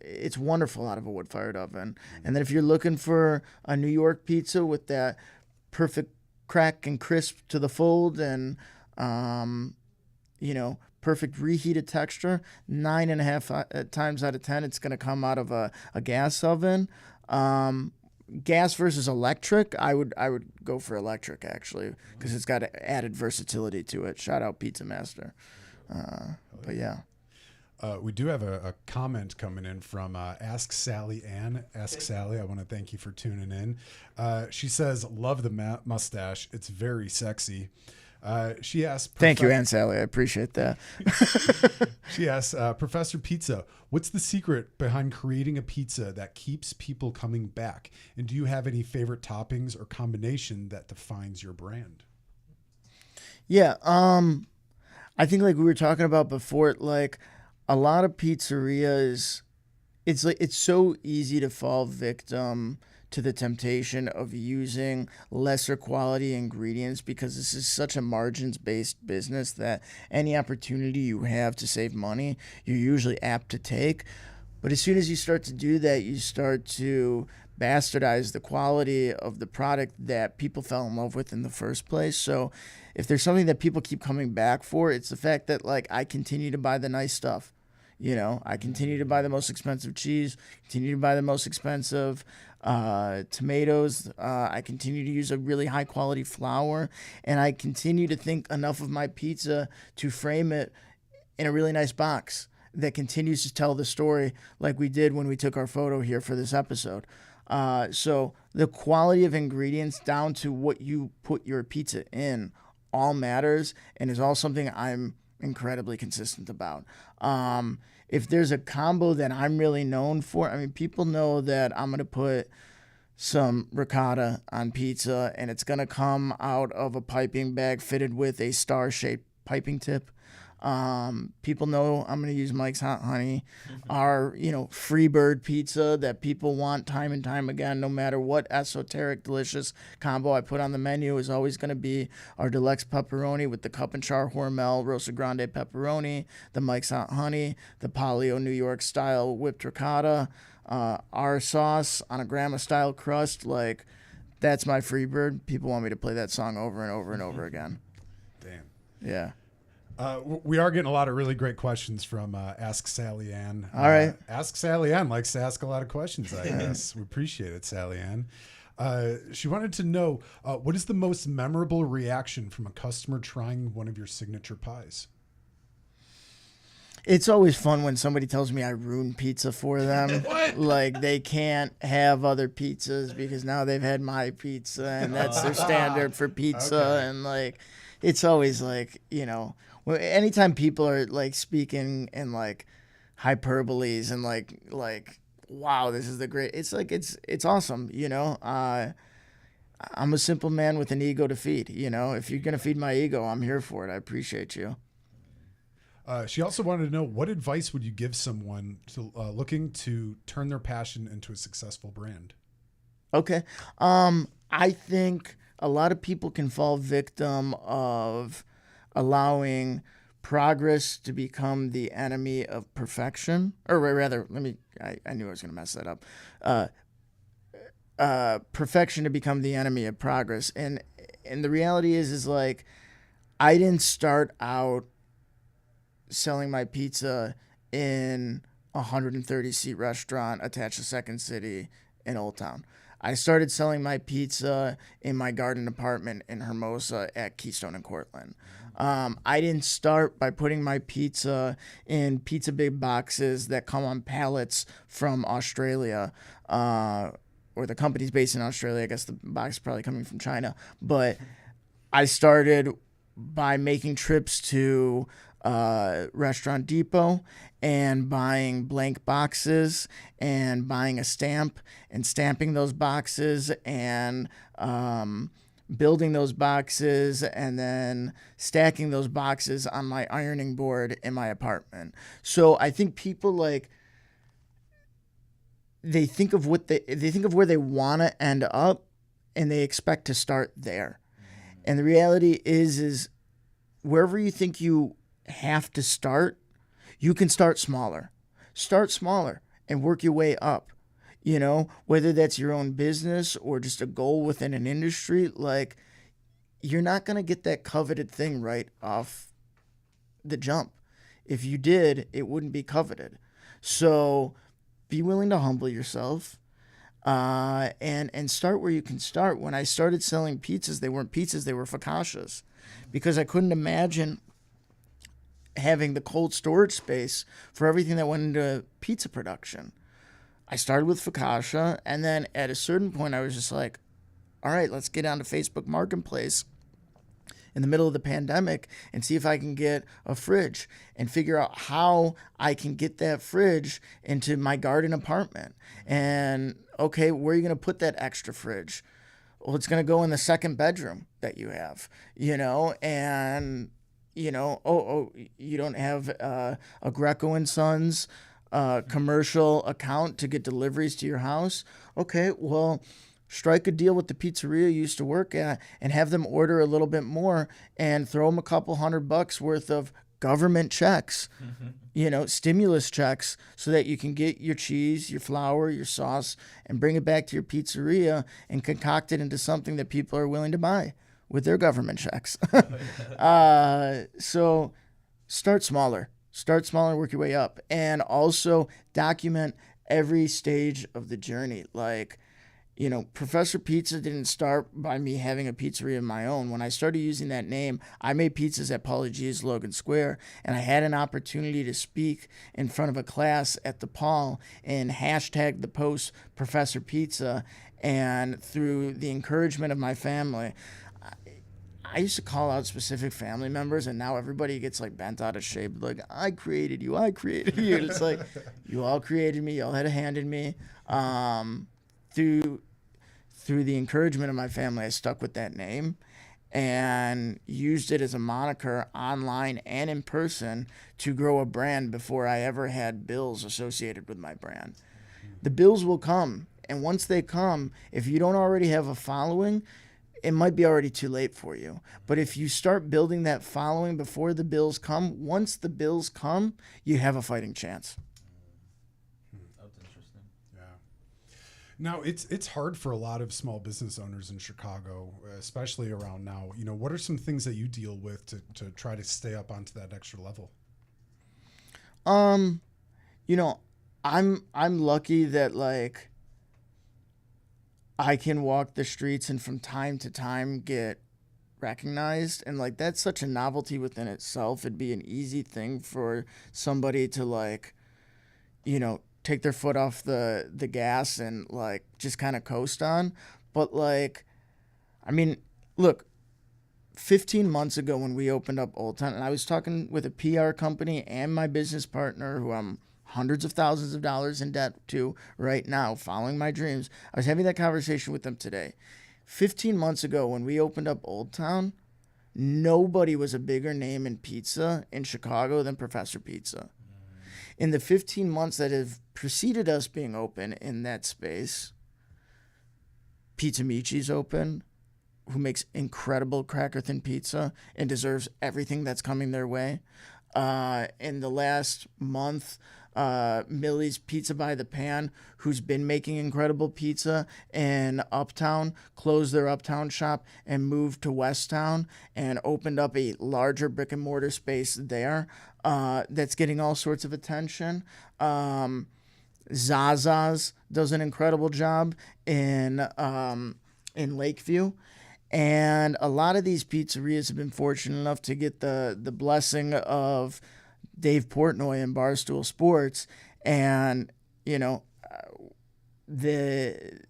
it's wonderful out of a wood-fired oven. And then if you're looking for a New York pizza with that perfect crack and crisp to the fold and you know, perfect reheated texture, 9.5 times out of 10 it's going to come out of a gas oven. Gas versus electric, I would go for electric actually, because it's got added versatility to it. Shout out Pizza Master. But yeah. We do have a comment coming in from Ask Sally Ann. Ask Sally, I want to thank you for tuning in. She says, love the mustache. It's very sexy. She asked... Thank you, Aunt Sally. I appreciate that. She asked, Professor Pizza, what's the secret behind creating a pizza that keeps people coming back? And do you have any favorite toppings or combination that defines your brand? Yeah, I think like we were talking about before, like a lot of pizzerias, it's so easy to fall victim to the temptation of using lesser quality ingredients because this is such a margins-based business that any opportunity you have to save money, you're usually apt to take. But as soon as you start to do that, you start to bastardize the quality of the product that people fell in love with in the first place. So if there's something that people keep coming back for, it's the fact that like I continue to buy the nice stuff. You know, I continue to buy the most expensive cheese, continue to buy the most expensive tomatoes. I continue to use a really high quality flour, and I continue to think enough of my pizza to frame it in a really nice box that continues to tell the story like we did when we took our photo here for this episode. So the quality of ingredients down to what you put your pizza in all matters and is all something I'm incredibly consistent about. If there's a combo that I'm really known for, I mean, people know that I'm going to put some ricotta on pizza and it's going to come out of a piping bag fitted with a star-shaped piping tip. People know I'm going to use Mike's Hot Honey, our, Freebird pizza that people want time and time again, no matter what esoteric, delicious combo I put on the menu is always going to be our deluxe pepperoni with the cup and char Hormel Rosa Grande pepperoni, the Mike's Hot Honey, the Palio New York style whipped ricotta, our sauce on a grandma style crust. Like, that's my Freebird. People want me to play that song over and over and over again. Damn. Yeah. We are getting a lot of really great questions from Ask Sally Ann. All right. Ask Sally Ann likes to ask a lot of questions, I guess. We appreciate it, Sally Ann. She wanted to know, what is the most memorable reaction from a customer trying one of your signature pies? It's always fun when somebody tells me I ruined pizza for them. What? Like they can't have other pizzas because now they've had my pizza and that's their standard for pizza. Okay. And like, it's always like, anytime people are like speaking in like hyperboles and like, wow, this is the great, it's like, it's awesome. I'm a simple man with an ego to feed, if you're going to feed my ego, I'm here for it. I appreciate you. She also wanted to know, what advice would you give someone looking to turn their passion into a successful brand? Okay. I think a lot of people can fall victim of allowing progress to become the enemy of perfection. Or rather, I knew I was going to mess that up. Perfection to become the enemy of progress. And the reality is like, I didn't start out selling my pizza in a 130-seat restaurant attached to Second City in Old Town. I started selling my pizza in my garden apartment in Hermosa at Keystone and Cortland. I didn't start by putting my pizza in pizza big boxes that come on pallets from Australia, or the company's based in Australia. I guess the box is probably coming from China. But I started by making trips to Restaurant Depot and buying blank boxes and buying a stamp and stamping those boxes and building those boxes and then stacking those boxes on my ironing board in my apartment. So I think people like they think of where they want to end up and they expect to start there. And the reality is wherever you think you have to start, you can start smaller. Start smaller and work your way up. You know, whether that's your own business or just a goal within an industry, like you're not going to get that coveted thing right off the jump. If you did, it wouldn't be coveted. So be willing to humble yourself and start where you can start. When I started selling pizzas, they weren't pizzas, they were focaccias, because I couldn't imagine having the cold storage space for everything that went into pizza production. I started with focaccia, and then at a certain point, I was just like, all right, let's get onto Facebook Marketplace in the middle of the pandemic and see if I can get a fridge and figure out how I can get that fridge into my garden apartment. And, okay, where are you going to put that extra fridge? Well, it's going to go in the second bedroom that you have, you know, and, you know, you don't have a Greco and Sons commercial account to get deliveries to your house. Okay, well, strike a deal with the pizzeria you used to work at and have them order a little bit more and throw them a couple $100 worth of government checks, you know, stimulus checks, so that you can get your cheese, your flour, your sauce, and bring it back to your pizzeria and concoct it into something that people are willing to buy with their government checks. So start smaller. Start small and work your way up. And also document every stage of the journey. Like, you know, Professor Pizza didn't start by me having a pizzeria of my own. When I started using that name, I made pizzas at Pauly G's Logan Square, and I had an opportunity to speak in front of a class at the Paul and hashtag the post Professor Pizza. And through the encouragement of my family, I used to call out specific family members, and now everybody gets like bent out of shape. Like, I created you. And it's like, you all created me. You all had a hand in me. Through the encouragement of my family, I stuck with that name and used it as a moniker online and in person to grow a brand before I ever had bills associated with my brand. The bills will come. And once they come, if you don't already have a following, it might be already too late for you. But if you start building that following before the bills come, once the bills come, you have a fighting chance. That's interesting. Yeah. Now, it's hard for a lot of small business owners in Chicago, especially around now. You know, what are some things that you deal with to try to stay up onto that extra level? You know, I'm lucky that like I can walk the streets and from time to time get recognized, and like that's such a novelty within itself. It'd be an easy thing for somebody to like, you know, take their foot off the gas and like just kind of coast on. But like, I mean, look, 15 months ago when we opened up Old Town, and I was talking with a PR company and my business partner who I'm hundreds of thousands of dollars in debt to right now, following my dreams. I was having that conversation with them today. 15 months ago when we opened up Old Town, nobody was a bigger name in pizza in Chicago than Professor Pizza. In the 15 months that have preceded us being open in that space, Pizza Michi's open, who makes incredible cracker thin pizza and deserves everything that's coming their way. In the last month, Millie's Pizza by the Pan, who's been making incredible pizza in Uptown, closed their Uptown shop and moved to Westtown and opened up a larger brick and mortar space there that's getting all sorts of attention. Zaza's does an incredible job in Lakeview. And a lot of these pizzerias have been fortunate enough to get the blessing of Dave Portnoy and Barstool Sports, and you know, the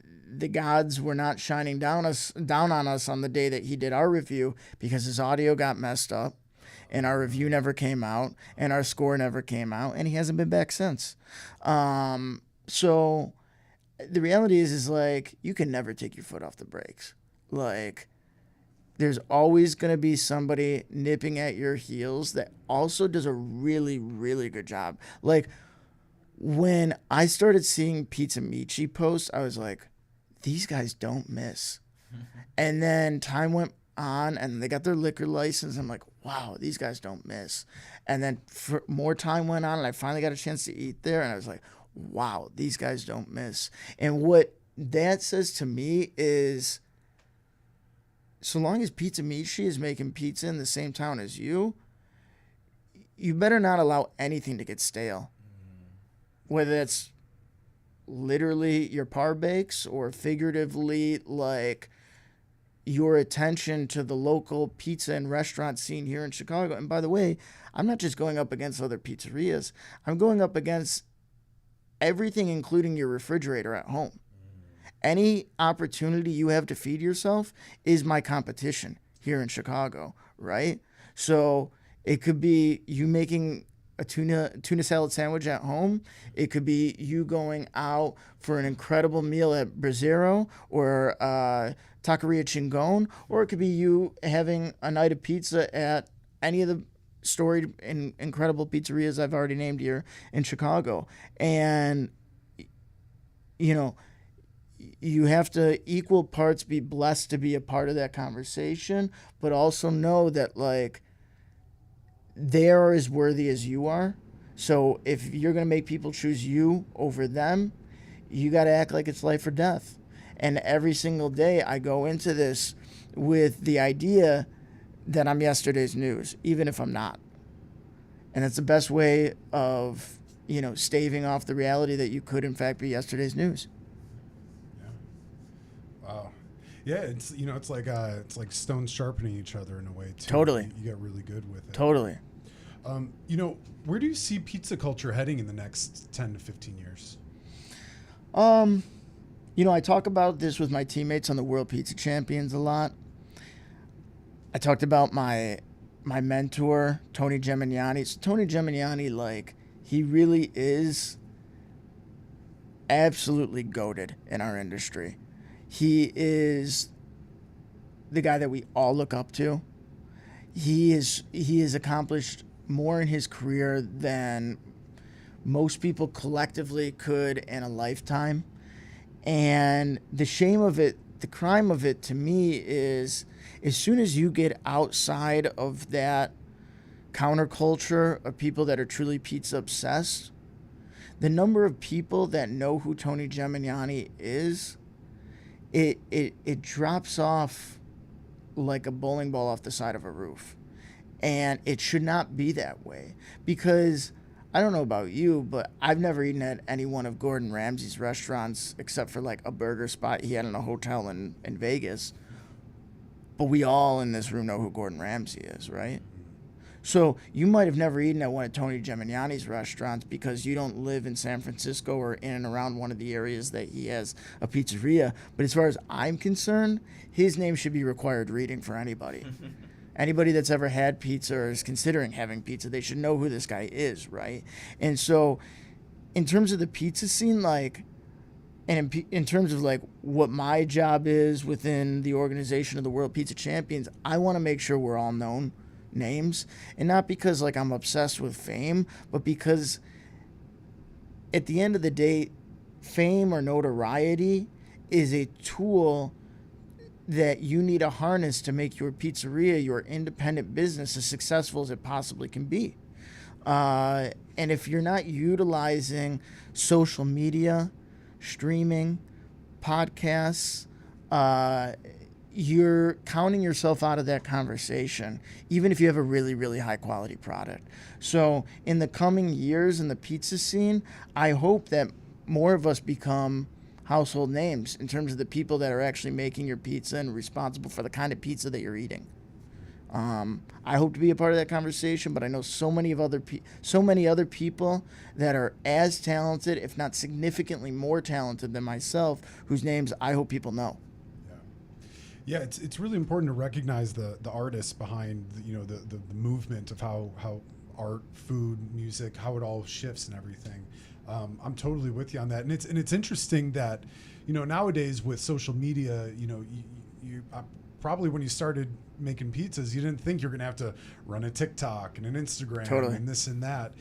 gods were not shining down on us on the day that he did our review because his audio got messed up, and our review never came out, and our score never came out, and he hasn't been back since. So the reality is like, you can never take your foot off the brakes. Like, there's always going to be somebody nipping at your heels that also does a really, really good job. Like, when I started seeing Pizza Michi posts, I was like, these guys don't miss. And then time went on, and they got their liquor license. I'm like, wow, these guys don't miss. And then more time went on, and I finally got a chance to eat there, and I was like, wow, these guys don't miss. And what that says to me is, so long as Pizza Michi is making pizza in the same town as you, you better not allow anything to get stale. Whether that's literally your par bakes or figuratively like your attention to the local pizza and restaurant scene here in Chicago. And by the way, I'm not just going up against other pizzerias. I'm going up against everything, including your refrigerator at home. Any opportunity you have to feed yourself is my competition here in Chicago, right? So it could be you making a tuna salad sandwich at home. It could be you going out for an incredible meal at Brazzero or Taqueria Chingon, or it could be you having a night of pizza at any of the storied and incredible pizzerias I've already named here in Chicago. And, you know, you have to equal parts be blessed to be a part of that conversation, but also know that, like, they are as worthy as you are. So if you're going to make people choose you over them, you got to act like it's life or death. And every single day I go into this with the idea that I'm yesterday's news, even if I'm not. And that's the best way of, you know, staving off the reality that you could in fact be yesterday's news. Wow. Yeah, it's, you know, it's like stones sharpening each other in a way too. Totally. You get really good with it. Totally. You know, where do you see pizza culture heading in the next 10 to 15 years? You know, I talk about this with my teammates on the World Pizza Champions a lot. I talked about my mentor, Tony Gemignani. So Tony Gemignani, like, he really is absolutely goated in our industry. He is the guy that we all look up to. He has accomplished more in his career than most people collectively could in a lifetime. And the shame of it, the crime of it to me is, as soon as you get outside of that counterculture of people that are truly pizza obsessed, the number of people that know who Tony Gemignani is, it drops off like a bowling ball off the side of a roof. And it should not be that way, because I don't know about you, but I've never eaten at any one of Gordon Ramsay's restaurants except for like a burger spot he had in a hotel in Vegas. But we all in this room know who Gordon Ramsay is, right? So you might have never eaten at one of Tony Gemignani's restaurants because you don't live in San Francisco or in and around one of the areas that he has a pizzeria. But as far as I'm concerned, his name should be required reading for anybody. Anybody that's ever had pizza or is considering having pizza, they should know who this guy is, right? And so in terms of the pizza scene, like, and in terms of like what my job is within the organization of the World Pizza Champions, I want to make sure we're all known names. And not because like I'm obsessed with fame, but because at the end of the day, fame or notoriety is a tool that you need to harness to make your pizzeria, your independent business, as successful as it possibly can be. And if you're not utilizing social media, streaming, podcasts, you're counting yourself out of that conversation, even if you have a really, really high quality product. So in the coming years in the pizza scene, I hope that more of us become household names in terms of the people that are actually making your pizza and responsible for the kind of pizza that you're eating. I hope to be a part of that conversation, but I know so many other people that are as talented, if not significantly more talented than myself, whose names I hope people know. Yeah, it's really important to recognize the artists behind the movement of how art, food, music, how it all shifts and everything. I'm totally with you on that, and it's interesting that nowadays with social media, you probably when you started making pizzas, you didn't think you're gonna have to run a TikTok and an Instagram Totally. and this and that.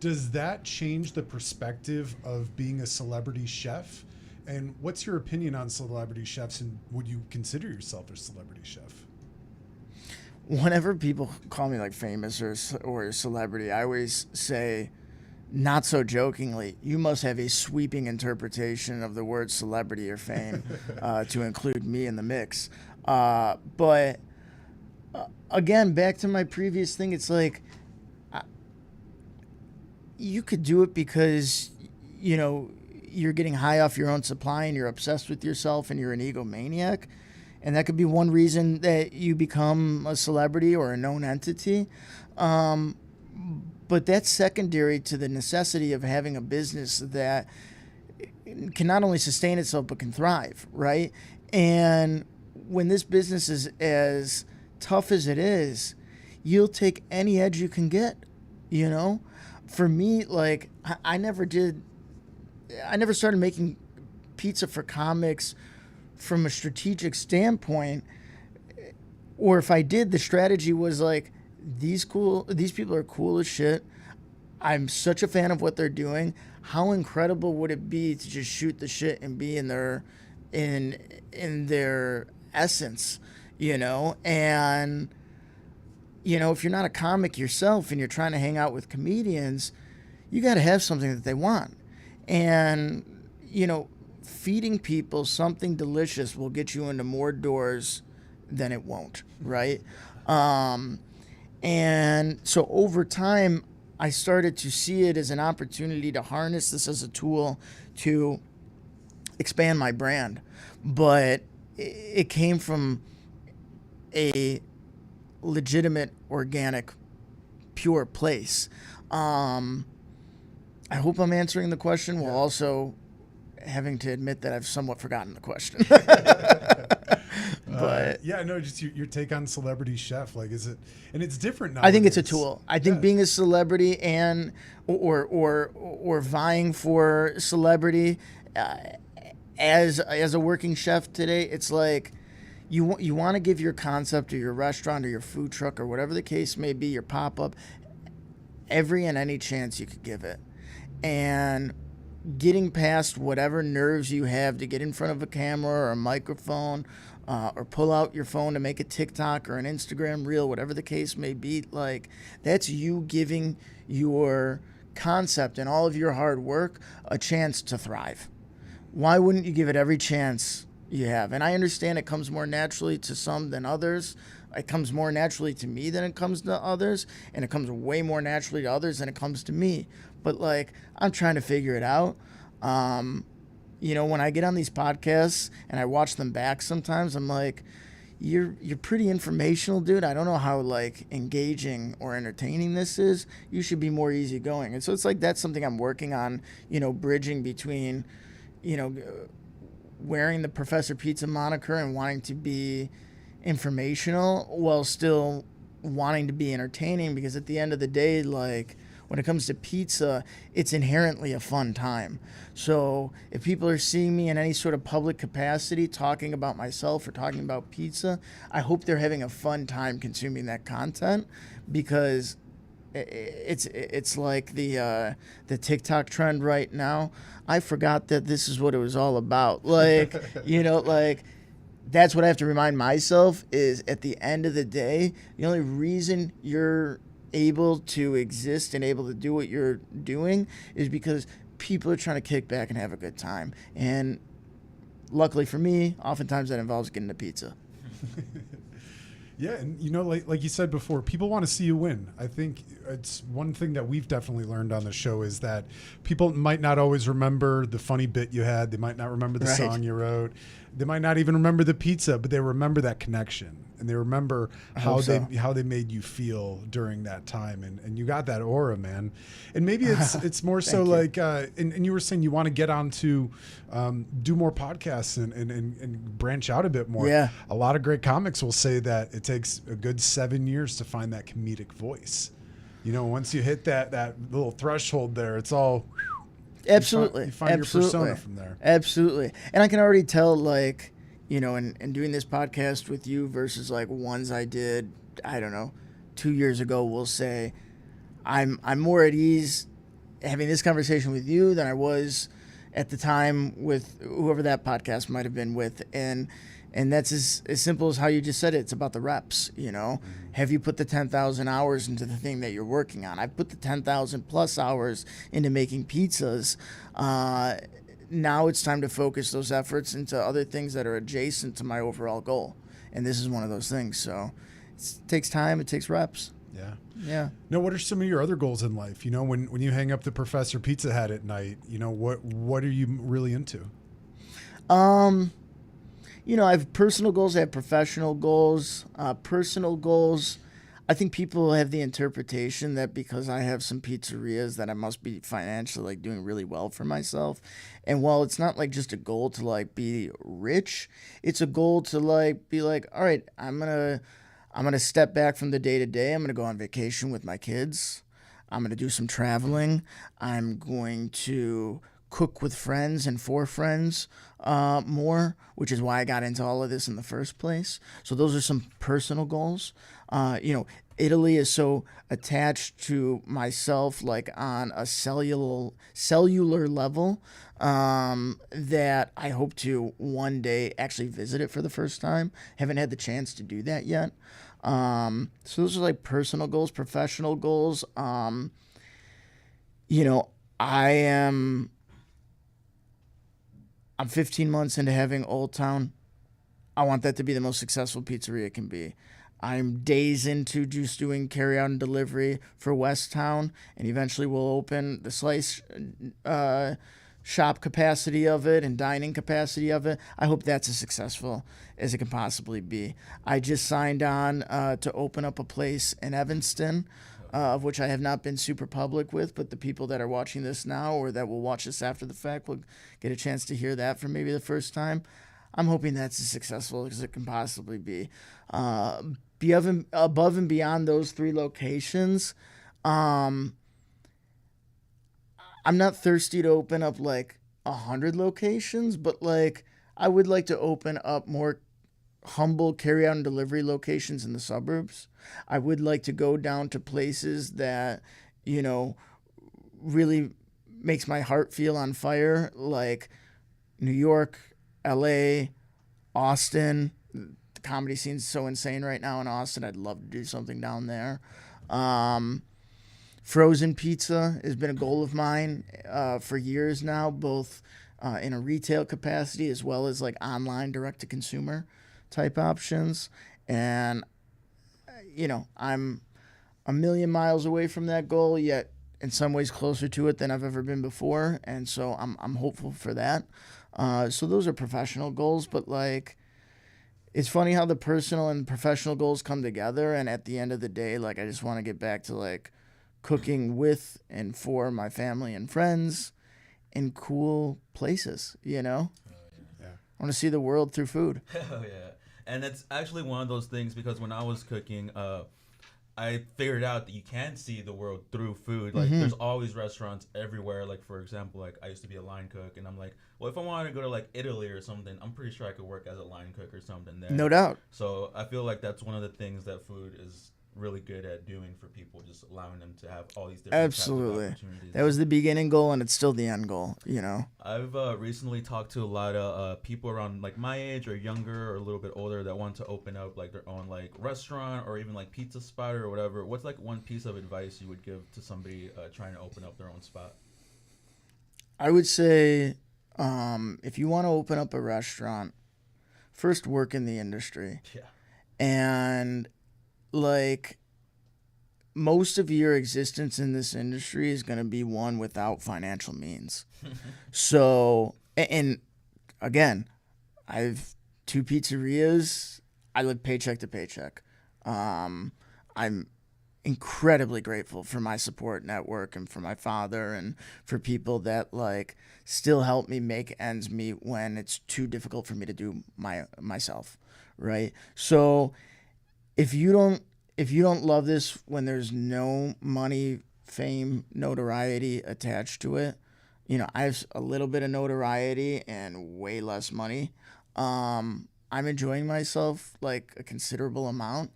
Does that change the perspective of being a celebrity chef? And what's your opinion on celebrity chefs, and would you consider yourself a celebrity chef? Whenever people call me like famous or a celebrity, I always say, not so jokingly, you must have a sweeping interpretation of the word celebrity or fame to include me in the mix. But again, back to my previous thing, it's like you could do it because you're getting high off your own supply and you're obsessed with yourself and you're an egomaniac. And that could be one reason that you become a celebrity or a known entity. But that's secondary to the necessity of having a business that can not only sustain itself but can thrive, right? And when this business is as tough as it is, you'll take any edge you can get, For me, like, I never started making pizza for comics from a strategic standpoint, or if I did, the strategy was like, these people are cool as shit. I'm such a fan of what they're doing. How incredible would it be to just shoot the shit and be in their essence, And if you're not a comic yourself and you're trying to hang out with comedians, you got to have something that they want. And feeding people something delicious will get you into more doors than it won't, right? And so over time, I started to see it as an opportunity to harness this as a tool to expand my brand. But it came from a legitimate, organic, pure place. I hope I'm answering the question while also having to admit that I've somewhat forgotten the question. But just your take on celebrity chef. Like, is it, and it's different now. I think it's a tool. I think being a celebrity and or vying for celebrity as a working chef today, it's like you want to give your concept or your restaurant or your food truck or whatever the case may be, your pop-up, every and any chance you could give it. And getting past whatever nerves you have to get in front of a camera or a microphone or pull out your phone to make a TikTok or an Instagram reel, whatever the case may be, like, that's you giving your concept and all of your hard work a chance to thrive. Why wouldn't you give it every chance you have? And I understand it comes more naturally to some than others. It comes more naturally to me than it comes to others, and it comes way more naturally to others than it comes to me. But like, I'm trying to figure it out. When I get on these podcasts and I watch them back sometimes, I'm like, you're pretty informational, dude. I don't know how like engaging or entertaining this is. You should be more easygoing. And so it's like, that's something I'm working on, bridging between, wearing the Professor Pizza moniker and wanting to be informational while still wanting to be entertaining, because at the end of the day, like, when it comes to pizza, it's inherently a fun time. So if people are seeing me in any sort of public capacity talking about myself or talking about pizza, I hope they're having a fun time consuming that content, because it's like the TikTok trend right now. I forgot that this is what it was all about. Like, like, that's what I have to remind myself is, at the end of the day, the only reason you're able to exist and able to do what you're doing is because people are trying to kick back and have a good time. And luckily for me, oftentimes that involves getting a pizza. Yeah, and like you said before, people want to see you win. I think it's one thing that we've definitely learned on the show is that people might not always remember the funny bit you had. They might not remember the song you wrote. They might not even remember the pizza, but they remember that connection, and they remember how they made you feel during that time, and you got that aura, man. And maybe it's more so like, and you were saying you want to get on to do more podcasts and branch out a bit more. Yeah. A lot of great comics will say that it takes a good 7 years to find that comedic voice. You know, once you hit that little threshold there, it's all. Absolutely. You find your persona from there. Absolutely. And I can already tell, like, you know, and doing this podcast with you versus like ones I did, I don't know, 2 years ago, we'll say, I'm more at ease having this conversation with you than I was at the time with whoever that podcast might have been with. And that's as simple as how you just said it. It's about the reps, you know. Mm-hmm. Have you put the 10,000 hours into the thing that you're working on? I've put the 10,000 plus hours into making pizzas. Now it's time to focus those efforts into other things that are adjacent to my overall goal. And this is one of those things. So it takes time. It takes reps. Yeah. Yeah. Now, what are some of your other goals in life? You know, when you hang up the Professor Pizza hat at night, you know, what are you really into? You know, I have personal goals. I have professional goals. Personal goals, I think people have the interpretation that because I have some pizzerias that I must be financially like doing really well for myself. And while it's not like just a goal to like be rich, it's a goal to like be like, all right, I'm gonna step back from the day to day. I'm gonna go on vacation with my kids. I'm gonna do some traveling. I'm going to cook with friends and for friends more, which is why I got into all of this in the first place. So those are some personal goals. You know, Italy is so attached to myself, like on a cellular level, that I hope to one day actually visit it for the first time. Haven't had the chance to do that yet. So those are like personal goals, professional goals. You know, I'm 15 months into having Old Town. I want that to be the most successful pizzeria it can be. I'm days into just doing carry out and delivery for West Town, and eventually we'll open the slice shop capacity of it and dining capacity of it. I hope that's as successful as it can possibly be. I just signed on to open up a place in Evanston, of which I have not been super public with, but the people that are watching this now or that will watch this after the fact will get a chance to hear that for maybe the first time. I'm hoping that's as successful as it can possibly be. Above and beyond those 3 locations, I'm not thirsty to open up like 100 locations, but like I would like to open up more humble carry out and delivery locations in the suburbs. I would like to go down to places that, you know, really makes my heart feel on fire, like New York, LA, Austin. The comedy scene's so insane right now in Austin. I'd love to do something down there. Frozen pizza has been a goal of mine for years now, both in a retail capacity as well as like online direct to consumer type options. And you know, I'm a million miles away from that goal, yet in some ways closer to it than I've ever been before, and so I'm hopeful for that. So those are professional goals, but like it's funny how the personal and professional goals come together, and at the end of the day, like I just want to get back to like cooking with and for my family and friends in cool places, you know? Yeah. I want to see the world through food. Hell yeah. And it's actually one of those things because when I was cooking, I figured out that you can see the world through food. Like, there's always restaurants everywhere. Like, for example, like, I used to be a line cook, and I'm like, well, if I wanted to go to, like, Italy or something, I'm pretty sure I could work as a line cook or something there. No doubt. So I feel like that's one of the things that food is really good at doing for people, just allowing them to have all these different Absolutely. types of opportunities. That was the beginning goal, and it's still the end goal, you know? I've recently talked to a lot of people around like my age or younger or a little bit older that want to open up like their own like restaurant or even like pizza spot or whatever. What's like one piece of advice you would give to somebody trying to open up their own spot? I would say if you want to open up a restaurant, first work in the industry. Yeah. And like most of your existence in this industry is going to be one without financial means. So, and again, I have 2 pizzerias. I live paycheck to paycheck. I'm incredibly grateful for my support network and for my father and for people that like still help me make ends meet when it's too difficult for me to do myself, right? So if you don't love this when there's no money, fame, notoriety attached to it, you know, I have a little bit of notoriety and way less money. I'm enjoying myself like a considerable amount.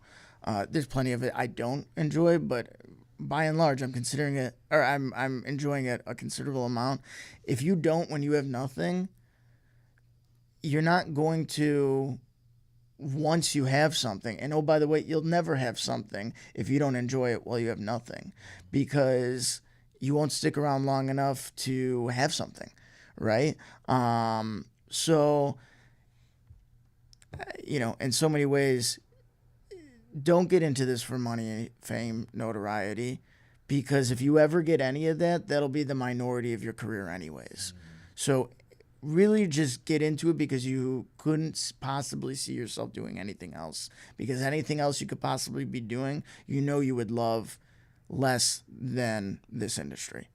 There's plenty of it I don't enjoy, but by and large, I'm enjoying it a considerable amount. If you don't, when you have nothing, you're not going to once you have something. And oh, by the way, you'll never have something if you don't enjoy it while you have nothing, because you won't stick around long enough to have something, right? So, you know, in so many ways, don't get into this for money, fame, notoriety, because if you ever get any of that, that'll be the minority of your career anyways. So really just get into it because you couldn't possibly see yourself doing anything else, because anything else you could possibly be doing, you know, you would love less than this industry.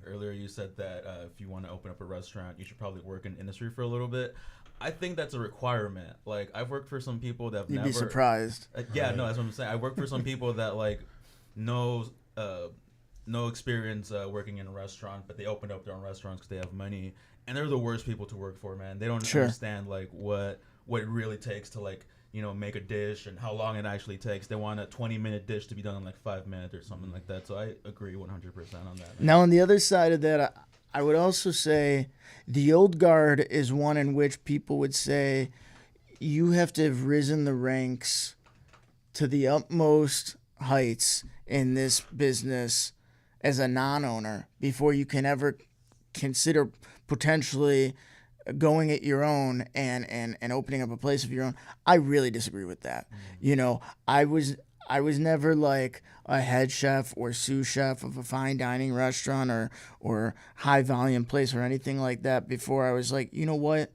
Earlier you said that if you want to open up a restaurant, you should probably work in industry for a little bit. I think that's a requirement. Like, I've worked for some people that have You'd never... be surprised. Yeah, no, that's what I'm saying. I worked for some people that, like, no experience working in a restaurant, but they opened up their own restaurants because they have money. And they're the worst people to work for, man. They don't understand, like, what it really takes to, like, you know, make a dish and how long it actually takes. They want a 20-minute dish to be done in, like, 5 minutes or something like that. So I agree 100% on that, man. Now, on the other side of that, I would also say the old guard is one in which people would say you have to have risen the ranks to the utmost heights in this business as a non-owner before you can ever consider potentially going at your own and opening up a place of your own. I really disagree with that. You know, I was never like a head chef or sous chef of a fine dining restaurant or high volume place or anything like that before I was like, you know what?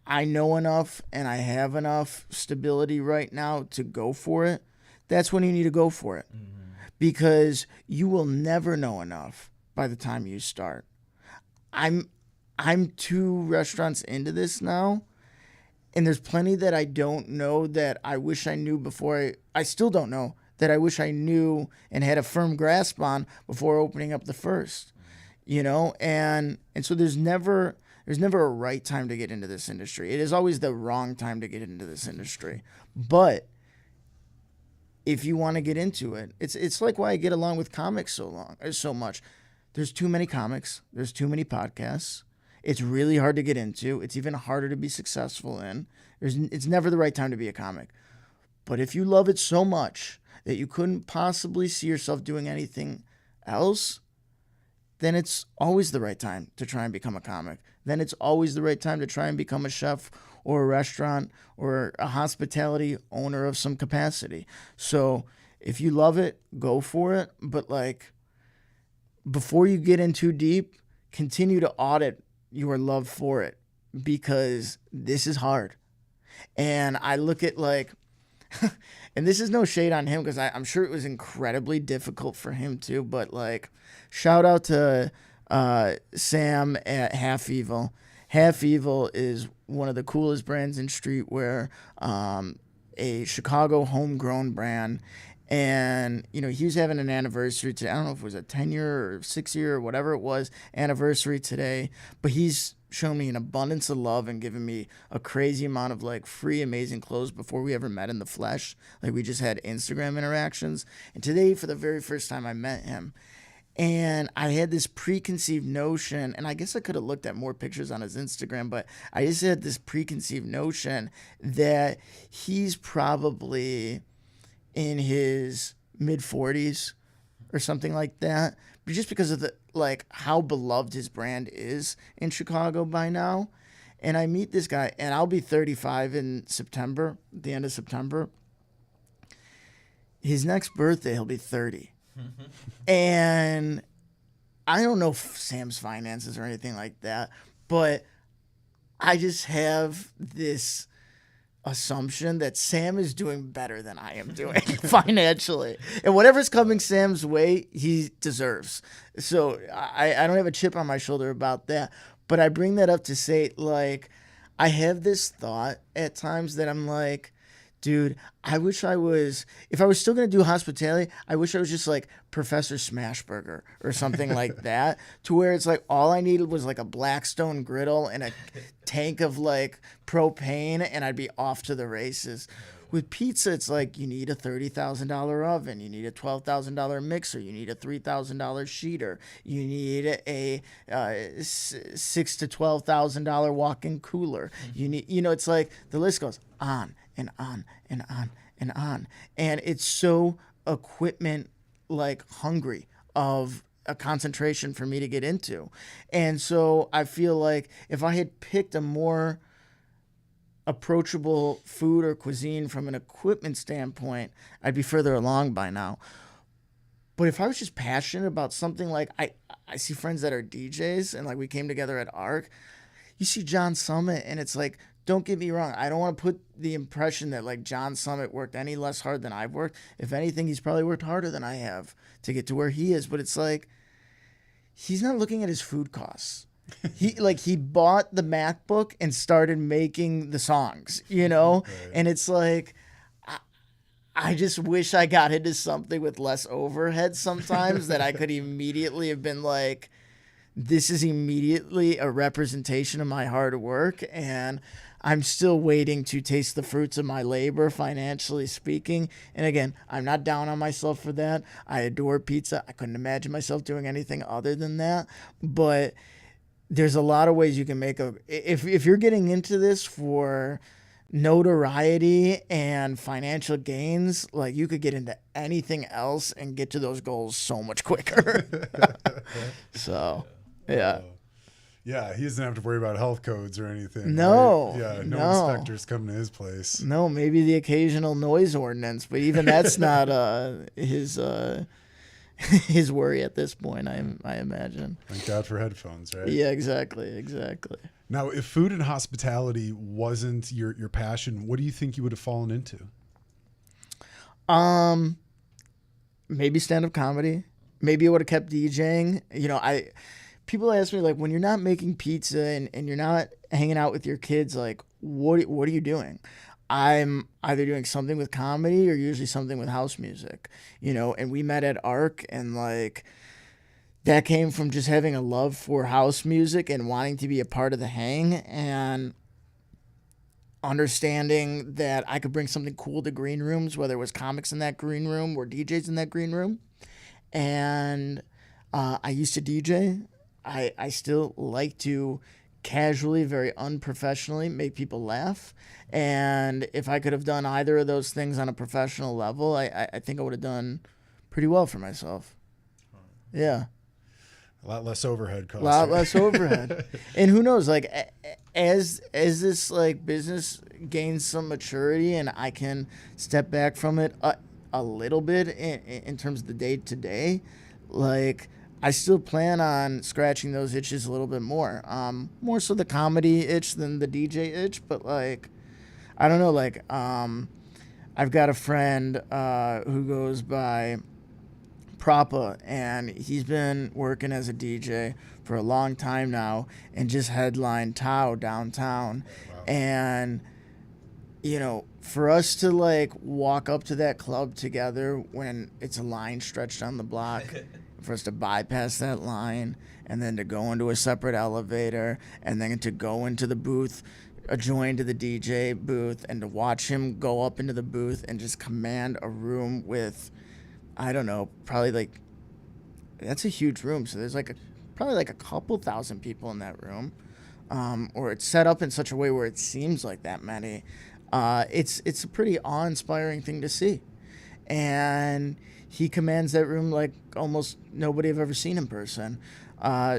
I know enough and I have enough stability right now to go for it. That's when you need to go for it. Because you will never know enough by the time you start. I'm 2 restaurants into this now, and there's plenty that I don't know that I wish I knew before. I still don't know that I wish I knew and had a firm grasp on before opening up the first, you know? And so there's never a right time to get into this industry. It is always the wrong time to get into this industry. But if you want to get into it, it's like why I get along with comics so much. There's too many comics. There's too many podcasts. It's really hard to get into. It's even harder to be successful in. It's never the right time to be a comic. But if you love it so much that you couldn't possibly see yourself doing anything else, then it's always the right time to try and become a comic. Then it's always the right time to try and become a chef or a restaurant or a hospitality owner of some capacity. So if you love it, go for it. But like, before you get in too deep, continue to audit your love for it, because this is hard. And I look at like, and this is no shade on him because I'm sure it was incredibly difficult for him too, but like, shout out to Sam at Half Evil. Half Evil is one of the coolest brands in streetwear, a Chicago homegrown brand. And, you know, he was having an anniversary today. I don't know if it was a 10-year or 6-year or whatever it was, anniversary today. But he's shown me an abundance of love and given me a crazy amount of, like, free, amazing clothes before we ever met in the flesh. Like, we just had Instagram interactions. And today, for the very first time, I met him. And I had this preconceived notion, and I guess I could have looked at more pictures on his Instagram, but I just had this preconceived notion that he's probably in his mid-40s or something like that, but just because of the like how beloved his brand is in Chicago by now. And I meet this guy, and I'll be 35 in September, at the end of September. His next birthday, he'll be 30. And I don't know Sam's finances or anything like that, but I just have this assumption that Sam is doing better than I am doing financially. And whatever's coming Sam's way, he deserves. So I don't have a chip on my shoulder about that. But I bring that up to say, like, I have this thought at times that I'm like, dude, I wish I was, if I was still going to do hospitality, I wish I was just like Professor Smashburger or something like that, to where it's like all I needed was like a Blackstone griddle and a tank of like propane and I'd be off to the races. With pizza, it's like you need a $30,000 oven, you need a $12,000 mixer, you need a $3,000 sheeter, you need a $6,000 to $12,000 walk-in cooler. You need, it's like the list goes on and on and on and on, and it's so equipment like hungry of a concentration for me to get into, and so I feel like if I had picked a more approachable food or cuisine from an equipment standpoint, I'd be further along by now. But if I was just passionate about something, like I see friends that are DJs and like we came together at ARC, you see John Summit and it's like, don't get me wrong, I don't want to put the impression that like John Summit worked any less hard than I've worked. If anything, he's probably worked harder than I have to get to where he is. But it's like, he's not looking at his food costs. He bought the MacBook and started making the songs, Right. And it's like, I just wish I got into something with less overhead sometimes that I could immediately have been like, this is immediately a representation of my hard work, and I'm still waiting to taste the fruits of my labor, financially speaking. And again, I'm not down on myself for that. I adore pizza. I couldn't imagine myself doing anything other than that. But there's a lot of ways you can make if you're getting into this for notoriety and financial gains, like you could get into anything else and get to those goals so much quicker. So, yeah. Yeah, he doesn't have to worry about health codes or anything. No. Right? Yeah, no inspectors come to his place. No, maybe the occasional noise ordinance, but even that's not his worry at this point, I imagine. Thank God for headphones, right? Yeah, exactly. Now, if food and hospitality wasn't your passion, what do you think you would have fallen into? Maybe stand-up comedy. Maybe I would have kept DJing. People ask me, like, when you're not making pizza and you're not hanging out with your kids, like, what are you doing? I'm either doing something with comedy or usually something with house music, and we met at ARC, and like that came from just having a love for house music and wanting to be a part of the hang and understanding that I could bring something cool to green rooms, whether it was comics in that green room or DJs in that green room. And I used to DJ. I still like to casually, very unprofessionally make people laugh. And if I could have done either of those things on a professional level, I think I would have done pretty well for myself. Yeah. A lot less overhead costs. A lot less overhead. And who knows, like, as this, like, business gains some maturity and I can step back from it a little bit in terms of the day-to-day, like, I still plan on scratching those itches a little bit more. More so the comedy itch than the DJ itch, but, like, I don't know, like, I've got a friend who goes by Propa, and he's been working as a DJ for a long time now and just headlined Tao downtown. Wow. And, for us to, like, walk up to that club together when it's a line stretched on the block, for us to bypass that line and then to go into a separate elevator and then to go into the booth adjoined to the DJ booth and to watch him go up into the booth and just command a room with, I don't know, probably like, that's a huge room. So there's probably like a couple thousand people in that room. Or it's set up in such a way where it seems like that many. It's a pretty awe-inspiring thing to see. And he commands that room like almost nobody I've ever seen in person.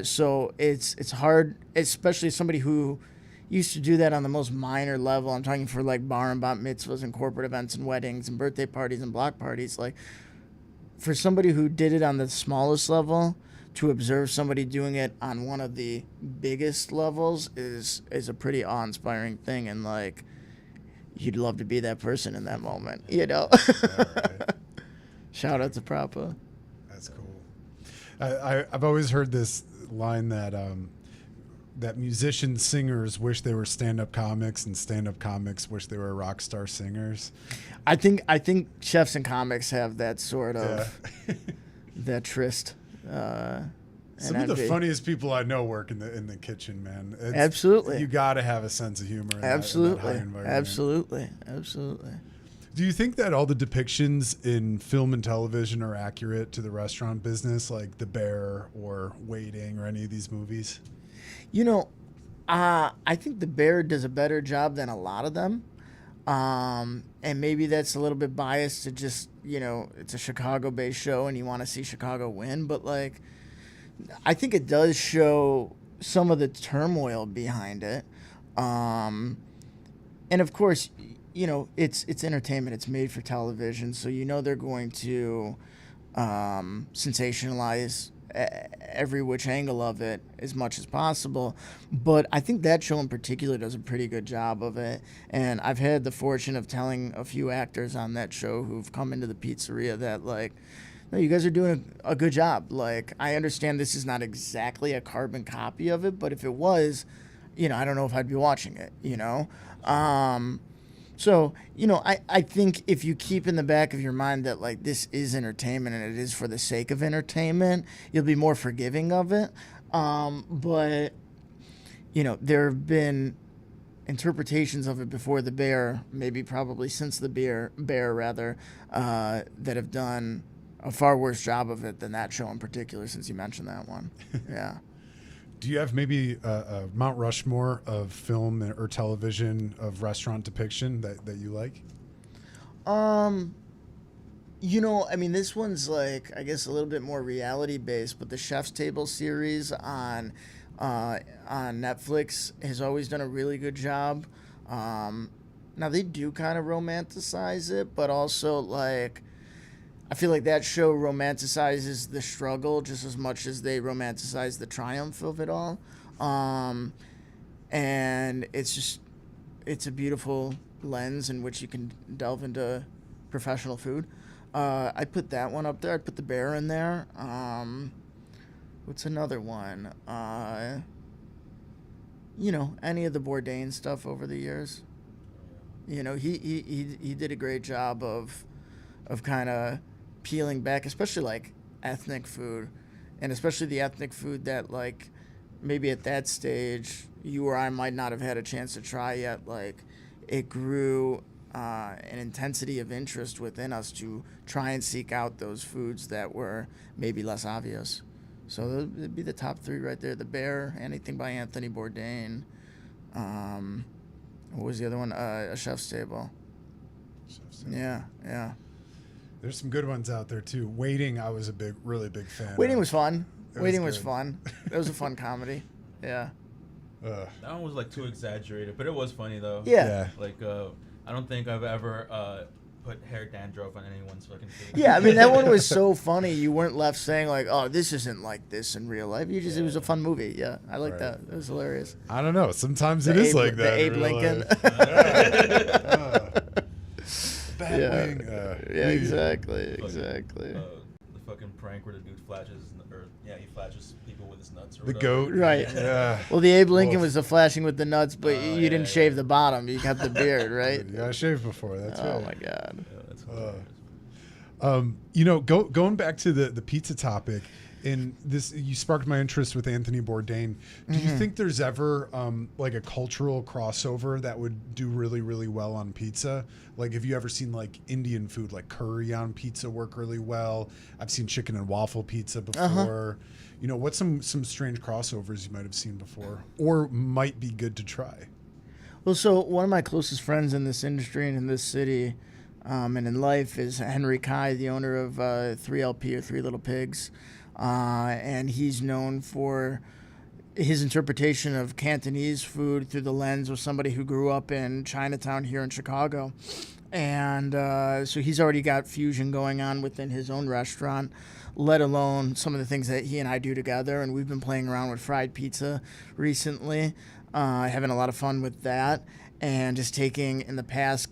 So it's hard, especially somebody who used to do that on the most minor level. I'm talking for like bar and bat mitzvahs and corporate events and weddings and birthday parties and block parties. Like, for somebody who did it on the smallest level to observe somebody doing it on one of the biggest levels is a pretty awe-inspiring thing, and like you'd love to be that person in that moment, you know. Right. Shout out to Propa. That's cool. I've always heard this line that that musicians, singers wish they were stand-up comics, and stand-up comics wish they were rock star singers. I think chefs and comics have that sort of that tryst. Some of the funniest people I know work in the kitchen, man. Absolutely. You got to have a sense of humor in Absolutely. that high environment. Absolutely. Do you think that all the depictions in film and television are accurate to the restaurant business, like The Bear or Waiting or any of these movies? You know, I think The Bear does a better job than a lot of them. And maybe that's a little bit biased to just, you know, it's a Chicago-based show and you want to see Chicago win. But, like, I think it does show some of the turmoil behind it. And, of course, you know, it's entertainment. It's made for television. So, you know, they're going to sensationalize every which angle of it as much as possible. But I think that show in particular does a pretty good job of it. And I've had the fortune of telling a few actors on that show who've come into the pizzeria that, like, no, you guys are doing a good job. Like, I understand this is not exactly a carbon copy of it, but if it was, you know, I don't know if I'd be watching it, you know? So, you know, I think if you keep in the back of your mind that, like, this is entertainment and it is for the sake of entertainment, you'll be more forgiving of it. But, you know, there have been interpretations of it before The Bear, maybe probably since The Bear, that have done a far worse job of it than that show in particular, since you mentioned that one. Yeah. Do you have maybe a Mount Rushmore of film or television of restaurant depiction that you like? You know, I mean, this one's like, I guess, a little bit more reality based, but the Chef's Table series on Netflix has always done a really good job. Now they do kind of romanticize it, but also, like, I feel like that show romanticizes the struggle just as much as they romanticize the triumph of it all. And it's a beautiful lens in which you can delve into professional food. I'd put that one up there. I'd put The Bear in there. What's another one? You know, any of the Bourdain stuff over the years. You know, he did a great job of kind of peeling back, especially like ethnic food, and especially the ethnic food that, like, maybe at that stage you or I might not have had a chance to try yet. Like, it grew an intensity of interest within us to try and seek out those foods that were maybe less obvious. So it'd be the top three right there: The Bear, anything by Anthony Bourdain. What was the other one? A Chef's Table. Yeah. There's some good ones out there too. Waiting, I was really big fan. Waiting was fun. Waiting was good. fun. It was a fun comedy. Yeah. That one was like too exaggerated, but it was funny though. Yeah. Like I don't think I've ever put hair dandruff on anyone's fucking food. Yeah, I mean, that one was so funny. You weren't left saying, like, oh, this isn't like this in real life. It was a fun movie. Yeah, I like that. It was hilarious. I don't know. Sometimes it is like that. The Abe Lincoln. Batwing. Yeah, exactly. The fucking prank where the dude flashes, he flashes people with his nuts. Or The whatever. goat. Right. Yeah. Well, the Abe Lincoln was the flashing with the nuts, but you didn't shave the bottom. You kept the beard, right? You gotta shave before. That's right. Oh my God. Yeah, that's hilarious. You know, going back to the pizza topic, in this, you sparked my interest with Anthony Bourdain. Do you think there's ever like a cultural crossover that would do really, really well on pizza? Like, have you ever seen like Indian food, like curry on pizza, work really well? I've seen chicken and waffle pizza before. You know, what's some strange crossovers you might have seen before, or might be good to try? Well, so one of my closest friends in this industry and in this city and in life is Henry Kai, the owner of 3LP or Three Little Pigs. And he's known for his interpretation of Cantonese food through the lens of somebody who grew up in Chinatown here in Chicago. And so he's already got fusion going on within his own restaurant, let alone some of the things that he and I do together. And we've been playing around with fried pizza recently, having a lot of fun with that. And just taking in the past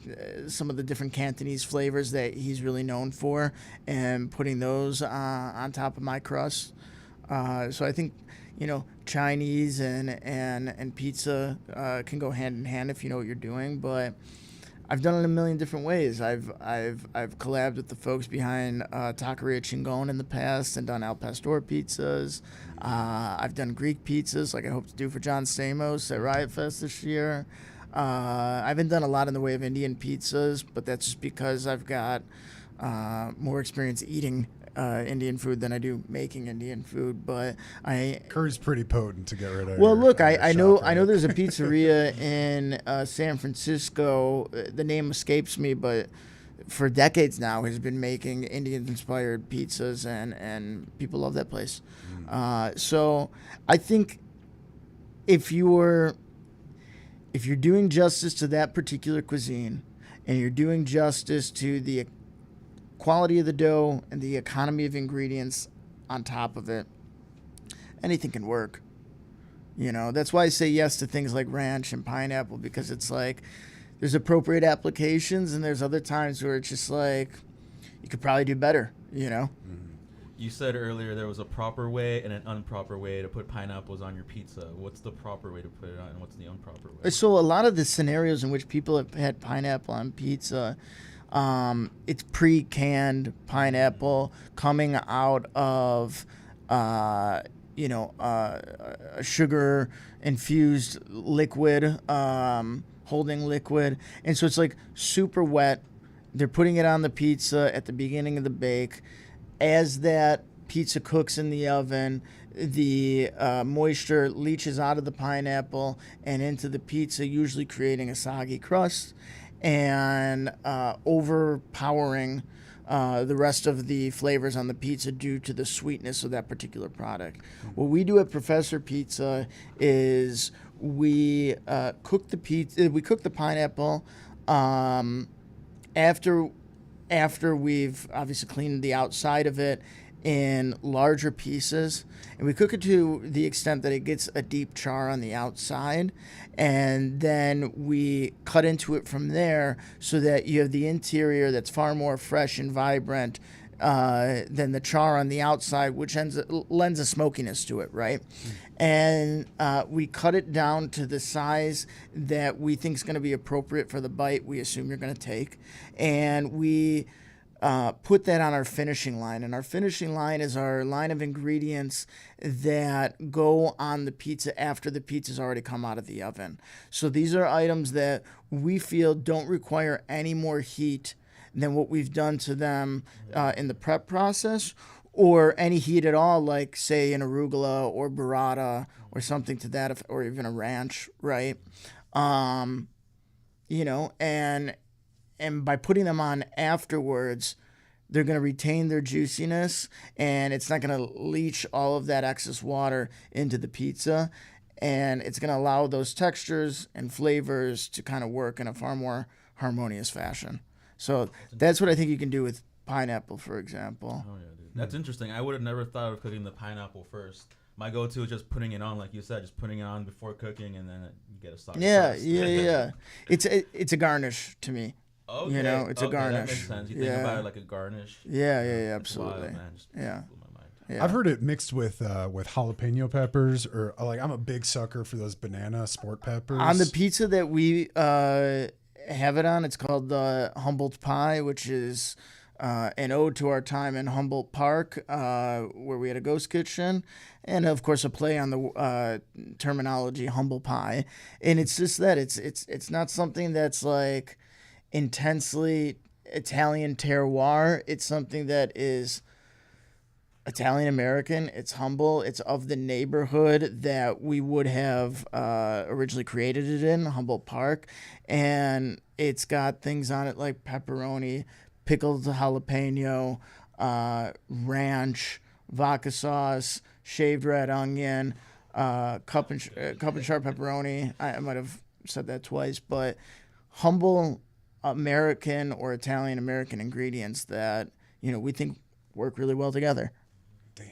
some of the different Cantonese flavors that he's really known for and putting those on top of my crust. So I think, Chinese and pizza can go hand in hand if you know what you're doing. But I've done it a million different ways. I've collabed with the folks behind Taqueria Chingon in the past and done al pastor pizzas. I've done Greek pizzas like I hope to do for John Stamos at Riot Fest this year. I haven't done a lot in the way of Indian pizzas, but that's just because I've got more experience eating Indian food than I do making Indian food. But Curry's pretty potent to get rid of. Well, look, I know there's a pizzeria in San Francisco. The name escapes me, but for decades now has been making Indian-inspired pizzas, and people love that place. So I think if you're doing justice to that particular cuisine, and you're doing justice to the quality of the dough and the economy of ingredients on top of it, anything can work. That's why I say yes to things like ranch and pineapple, because it's like there's appropriate applications and there's other times where it's just like you could probably do better, You said earlier there was a proper way and an improper way to put pineapples on your pizza. What's the proper way to put it on and what's the improper way? So a lot of the scenarios in which people have had pineapple on pizza, it's pre-canned pineapple coming out of, a sugar-infused liquid, holding liquid. And so it's like super wet. They're putting it on the pizza at the beginning of the bake. As that pizza cooks in the oven, the moisture leaches out of the pineapple and into the pizza, usually creating a soggy crust and overpowering the rest of the flavors on the pizza due to the sweetness of that particular product. What we do at Professor Pizza is we cook the pineapple after we've obviously cleaned the outside of it in larger pieces, and we cook it to the extent that it gets a deep char on the outside, and then we cut into it from there so that you have the interior that's far more fresh and vibrant than the char on the outside, which lends a smokiness to it, right? And we cut it down to the size that we think is going to be appropriate for the bite we assume you're going to take. And we put that on our finishing line. And our finishing line is our line of ingredients that go on the pizza after the pizza's already come out of the oven. So these are items that we feel don't require any more heat than what we've done to them in the prep process, or any heat at all, like, say, an arugula or burrata or something to that, or even a ranch, right? And by putting them on afterwards, they're going to retain their juiciness, and it's not going to leach all of that excess water into the pizza, and it's going to allow those textures and flavors to kind of work in a far more harmonious fashion. So that's what I think you can do with pineapple, for example. Oh, yeah, dude. That's interesting. I would have never thought of cooking the pineapple first. My go-to is just putting it on, like you said, just putting it on before cooking, and then you get a soggy crust. Yeah. It's a garnish to me. Okay. It's a garnish. That makes sense. You think about it like a garnish. Yeah, absolutely. Wild, man. Just blew my mind. Yeah. I've heard it mixed with jalapeno peppers, or like I'm a big sucker for those banana sport peppers. On the pizza that we have it on, it's called the Humboldt pie, which is an ode to our time in Humboldt Park, where we had a ghost kitchen, and of course a play on the terminology humble pie. And it's just that it's not something that's like intensely Italian terroir. It's something that is Italian American. It's humble. It's of the neighborhood that we would have originally created it in, Humboldt Park. And it's got things on it like pepperoni, pickled jalapeno, ranch, vodka sauce, shaved red onion, cup and sharp pepperoni. I might have said that twice, but humble American or Italian American ingredients that we think work really well together. Damn.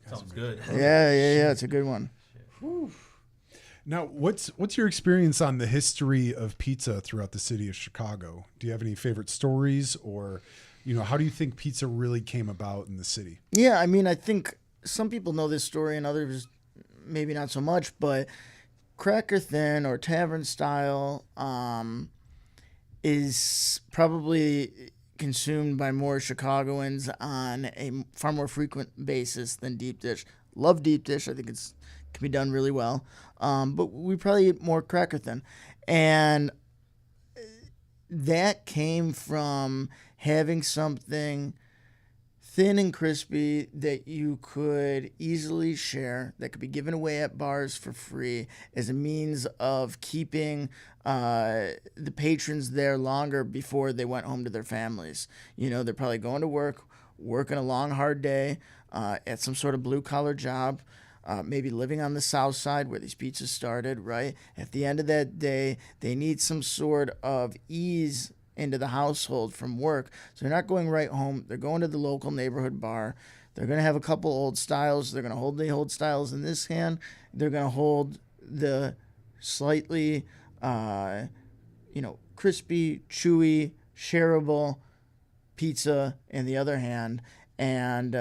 Sounds good. Yeah. It's a good one. Whew. Now, what's your experience on the history of pizza throughout the city of Chicago? Do you have any favorite stories, or, how do you think pizza really came about in the city? Yeah, I mean, I think some people know this story and others maybe not so much, but cracker thin or tavern style is probably consumed by more Chicagoans on a far more frequent basis than deep dish. Love deep dish. I think can be done really well. But we probably eat more cracker thin. And that came from having something thin and crispy that you could easily share, that could be given away at bars for free as a means of keeping the patrons there longer before they went home to their families. They're probably going to work, working a long, hard day at some sort of blue-collar job, maybe living on the south side where these pizzas started, right? At the end of that day, they need some sort of ease into the household from work. So they're not going right home. They're going to the local neighborhood bar. They're going to have a couple old styles. They're going to hold the old styles in this hand. They're going to hold the slightly, crispy, chewy, shareable pizza in the other hand. And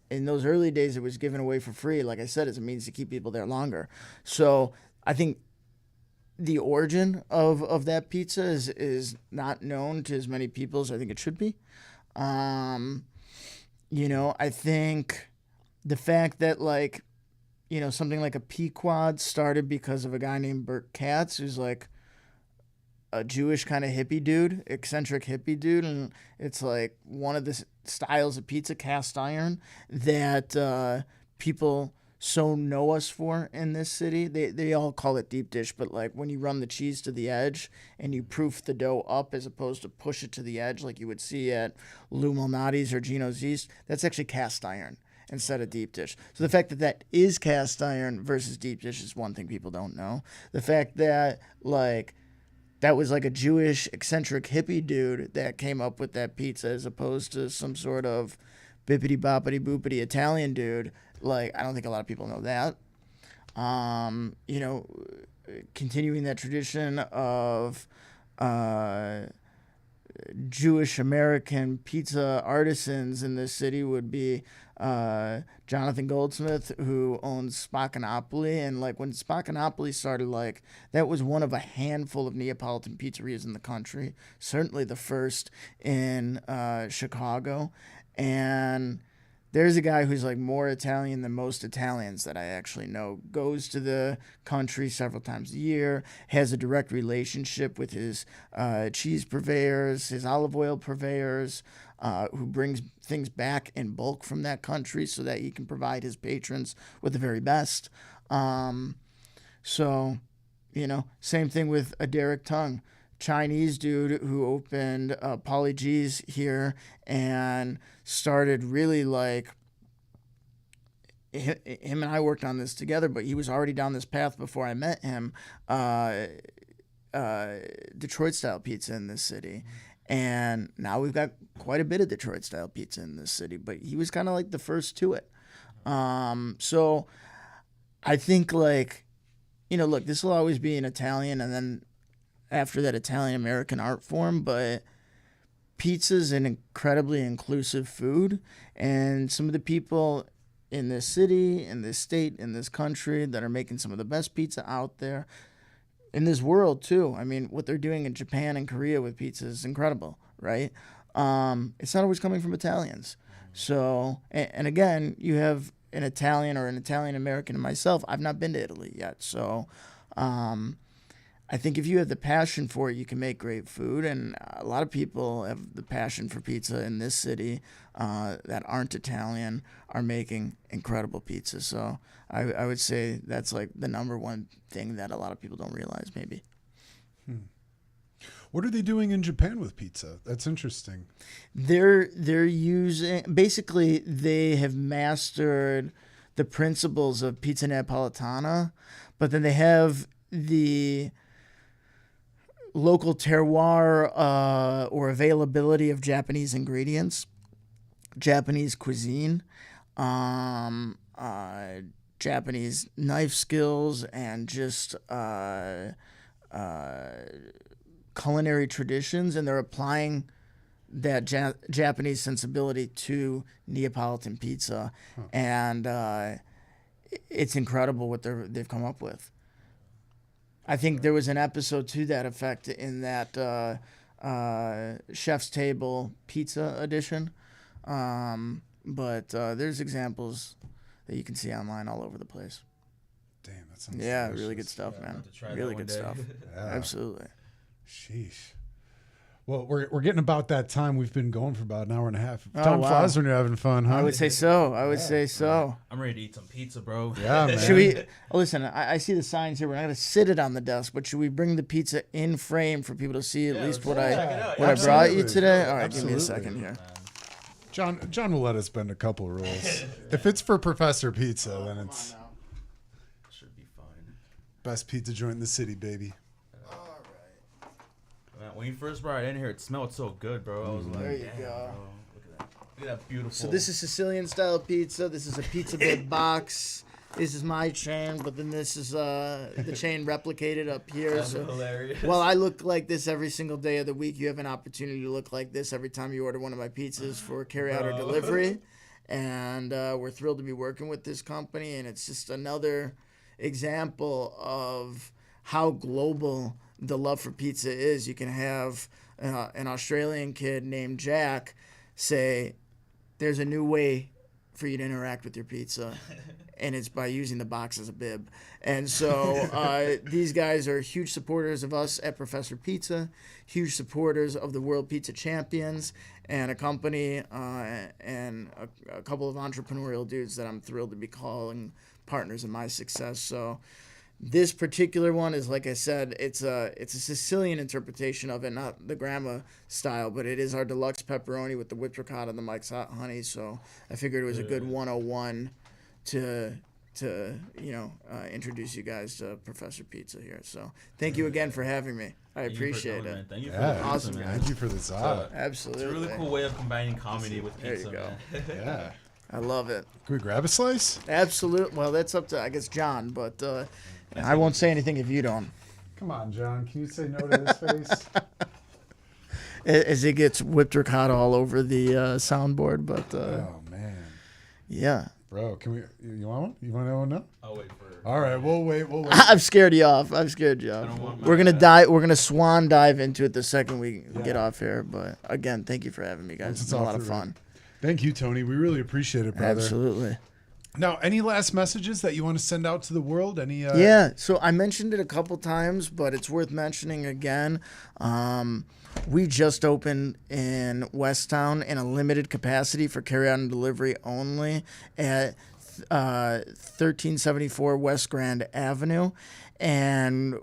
in those early days, it was given away for free, like I said, as a means to keep people there longer. So I think the origin of that pizza is not known to as many people as I think it should be. I think the fact that something like a Pequod started because of a guy named Bert Katz, who's like a Jewish kind of hippie dude, eccentric hippie dude, and it's like one of the styles of pizza, cast iron, that people so know us for in this city. They all call it deep dish, but like when you run the cheese to the edge and you proof the dough up as opposed to push it to the edge like you would see at Lou Malnati's or Gino's East, that's actually cast iron instead of deep dish. So the fact that is cast iron versus deep dish is one thing people don't know. The fact that that was like a Jewish eccentric hippie dude that came up with that pizza as opposed to some sort of bippity boppity boopity Italian dude. I don't think a lot of people know that. Continuing that tradition of Jewish American pizza artisans in this city would be Jonathan Goldsmith, who owns Spaccanopoli. And when Spaccanopoli started, that was one of a handful of Neapolitan pizzerias in the country, certainly the first in Chicago. And there's a guy who's more Italian than most Italians that I actually know, goes to the country several times a year, has a direct relationship with his cheese purveyors, his olive oil purveyors, who brings things back in bulk from that country so that he can provide his patrons with the very best. Same thing with a Derek Tung, Chinese dude who opened Pauly G's here and started really him and I worked on this together, but he was already down this path before I met him. Detroit style pizza in this city. And now we've got quite a bit of Detroit style pizza in this city, but he was kind of the first to it. So I think look, this will always be an Italian and then after that Italian American art form, but pizza is an incredibly inclusive food, and some of the people in this city, in this state, in this country that are making some of the best pizza out there, in this world too. I mean, what they're doing in Japan and Korea with pizza is incredible, right? It's not always coming from Italians. So, and again, you have an Italian or an Italian American and myself. I've not been to Italy yet, so I think if you have the passion for it, you can make great food. And a lot of people have the passion for pizza in this city that aren't Italian are making incredible pizza. So I would say that's the number one thing that a lot of people don't realize maybe. What are they doing in Japan with pizza? That's interesting. They're using, basically they have mastered the principles of pizza napolitana, but then they have the local terroir or availability of Japanese ingredients, Japanese cuisine, Japanese knife skills, and just culinary traditions, and they're applying that Japanese sensibility to Neapolitan pizza, and it's incredible what they've come up with. I think there was an episode to that effect in that Chef's Table Pizza edition, but there's examples that you can see online all over the place. Damn, that sounds really delicious. good stuff, man. try Really that good one day. stuff. Yeah. Absolutely. Sheesh. Well, we're getting about that time. We've been going for about an hour and a half. Oh, Time wow. flies when you're having fun, huh? I would say so. I would say so. I'm ready to eat some pizza, bro. Yeah, man. Should we listen? I see the signs here. We're not gonna sit it on the desk, but should we bring the pizza in frame for people to see at least what check it out. I brought you Absolutely. today? All right, Absolutely. give me a second here. John will let us bend a couple of rules. If it's for Professor Pizza, then it's Should be fine. best pizza joint in the city, baby. Man, when you first brought it in here, it smelled so good, bro. I was like, There you damn, go. bro. Look at that. Look at that beautiful. So this is Sicilian style pizza. This is a pizza bed box. This is my chain, but then this is the chain replicated up here. That's So hilarious. while I look like this every single day of the week, you have an opportunity to look like this every time you order one of my pizzas for carry out or Bro. delivery. And we're thrilled to be working with this company, and it's just another example of how global the love for pizza is. You can have an Australian kid named Jack say, there's a new way for you to interact with your pizza, and it's by using the box as a bib. And so these guys are huge supporters of us at Professor Pizza, huge supporters of the World Pizza Champions, and a company and a couple of entrepreneurial dudes that I'm thrilled to be calling partners in my success. So this particular one is, like I said, it's a Sicilian interpretation of it, not the grandma style, but it is our deluxe pepperoni with the whipped ricotta and the Mike's Hot Honey. So I figured it was a good 101 to introduce you guys to Professor Pizza here. So thank you again for having me. I Thank you for appreciate coming, it. man. Thank you for Yeah. the Awesome, pizza, man. man. Thank you for the thought. Absolutely. It's a really cool way of combining comedy with There you pizza, go. man. Yeah. I love it. Can we grab a slice? Absolutely. Well, that's up to, I guess, John, but I won't say anything if you don't. Come on, John. Can you say no to his face? As it gets whipped ricotta all over the soundboard, but Oh, man. yeah. Bro, can we? You want one? You want to know one now? I'll wait for. All right, we'll wait. I've scared you off. I've scared you I don't off. want We're gonna my- dive. We're gonna swan dive into it the second we get Yeah. off here. But again, thank you for having me, guys. Once It's it's been a off lot of the fun. Thank you, Tony. We really appreciate it, brother. Absolutely. Now, any last messages that you want to send out to the world? Any? Yeah. So I mentioned it a couple times, but it's worth mentioning again. We just opened in Westtown in a limited capacity for carry out and delivery only at 1374 West Grand Avenue, and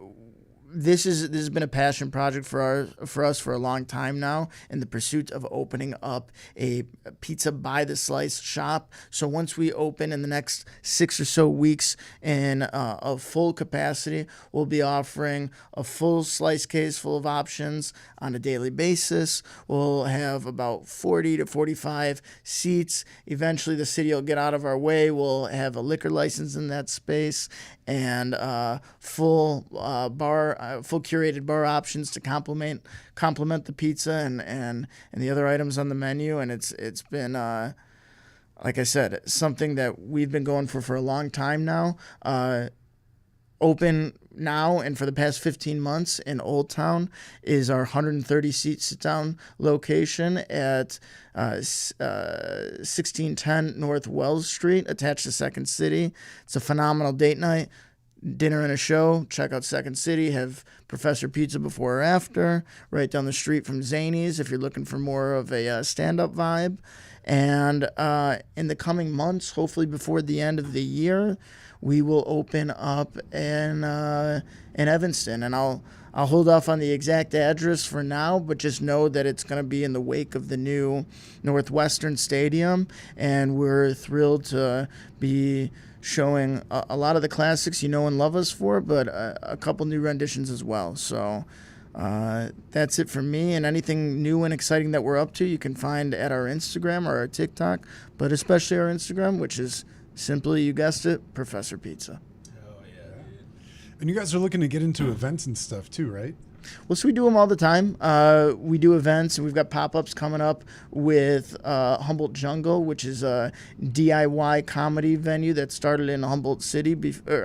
this has been a passion project for us for a long time now, in the pursuit of opening up a pizza by the slice shop. So once we open in the next 6 or so weeks in a full capacity, we'll be offering a full slice case full of options on a daily basis. We'll have about 40 to 45 seats. Eventually the city will get out of our way. We'll have a liquor license in that space, and full curated bar options to complement the pizza and the other items on the menu. And it's been like I said, something that we've been going for a long time now. Open now and for the past 15 months in Old Town is our 130 seat sit down location at 1610 North Wells Street, attached to Second City. It's a phenomenal date night. Dinner and a show. Check out Second City. Have Professor Pizza before or after. Right down the street from Zany's if you're looking for more of a stand-up vibe. And in the coming months, hopefully before the end of the year, we will open up in Evanston. And I'll hold off on the exact address for now, but just know that it's going to be in the wake of the new Northwestern Stadium. And we're thrilled to be showing a lot of the classics you know and love us for, but a couple new renditions as well. So That's it for me. And anything new and exciting that we're up to, you can find at our Instagram or our TikTok, but especially our Instagram, which is simply, you guessed it, Professor Pizza. Oh yeah, dude. And you guys are looking to get into events and stuff too, right? Well, so we do them all the time. We do events, and we've got pop-ups coming up with Humboldt Jungle, which is a DIY comedy venue that started in Humboldt City,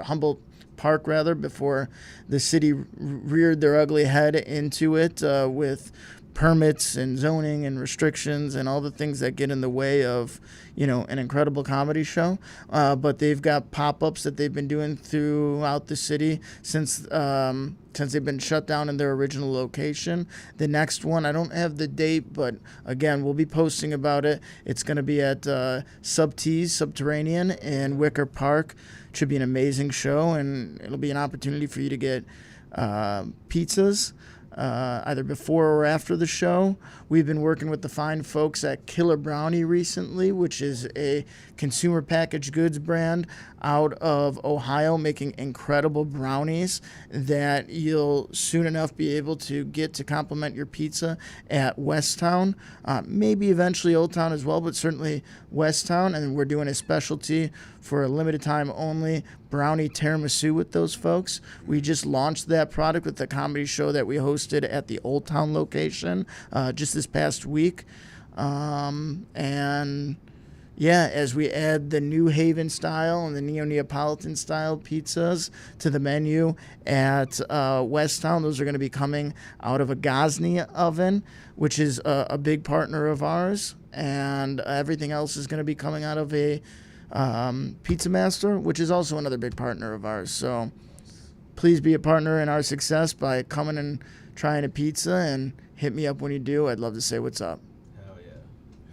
Humboldt Park rather, before the city reared their ugly head into it with permits and zoning and restrictions and all the things that get in the way of, an incredible comedy show. But they've got pop-ups that they've been doing throughout the city since they've been shut down in their original location. The next one, I don't have the date, but again, we'll be posting about it. It's going to be at Subterranean in Wicker Park. It should be an amazing show, and it'll be an opportunity for you to get pizzas either before or after the show. We've been working with the fine folks at Killer Brownie recently, which is a consumer packaged goods brand out of Ohio, making incredible brownies that you'll soon enough be able to get to complement your pizza at Westtown, maybe eventually Old Town as well, but certainly Westtown. And we're doing a specialty for a limited time only brownie tiramisu with those folks. We just launched that product with the comedy show that we hosted at the Old Town location just this past week. And yeah, as we add the New Haven style and the Neo-Neapolitan style pizzas to the menu at Westtown, those are going to be coming out of a Gosney oven, which is a big partner of ours. And everything else is going to be coming out of a Pizza Master, which is also another big partner of ours. So please be a partner in our success by coming and trying a pizza, and hit me up when you do. I'd love to say what's up. Hell yeah.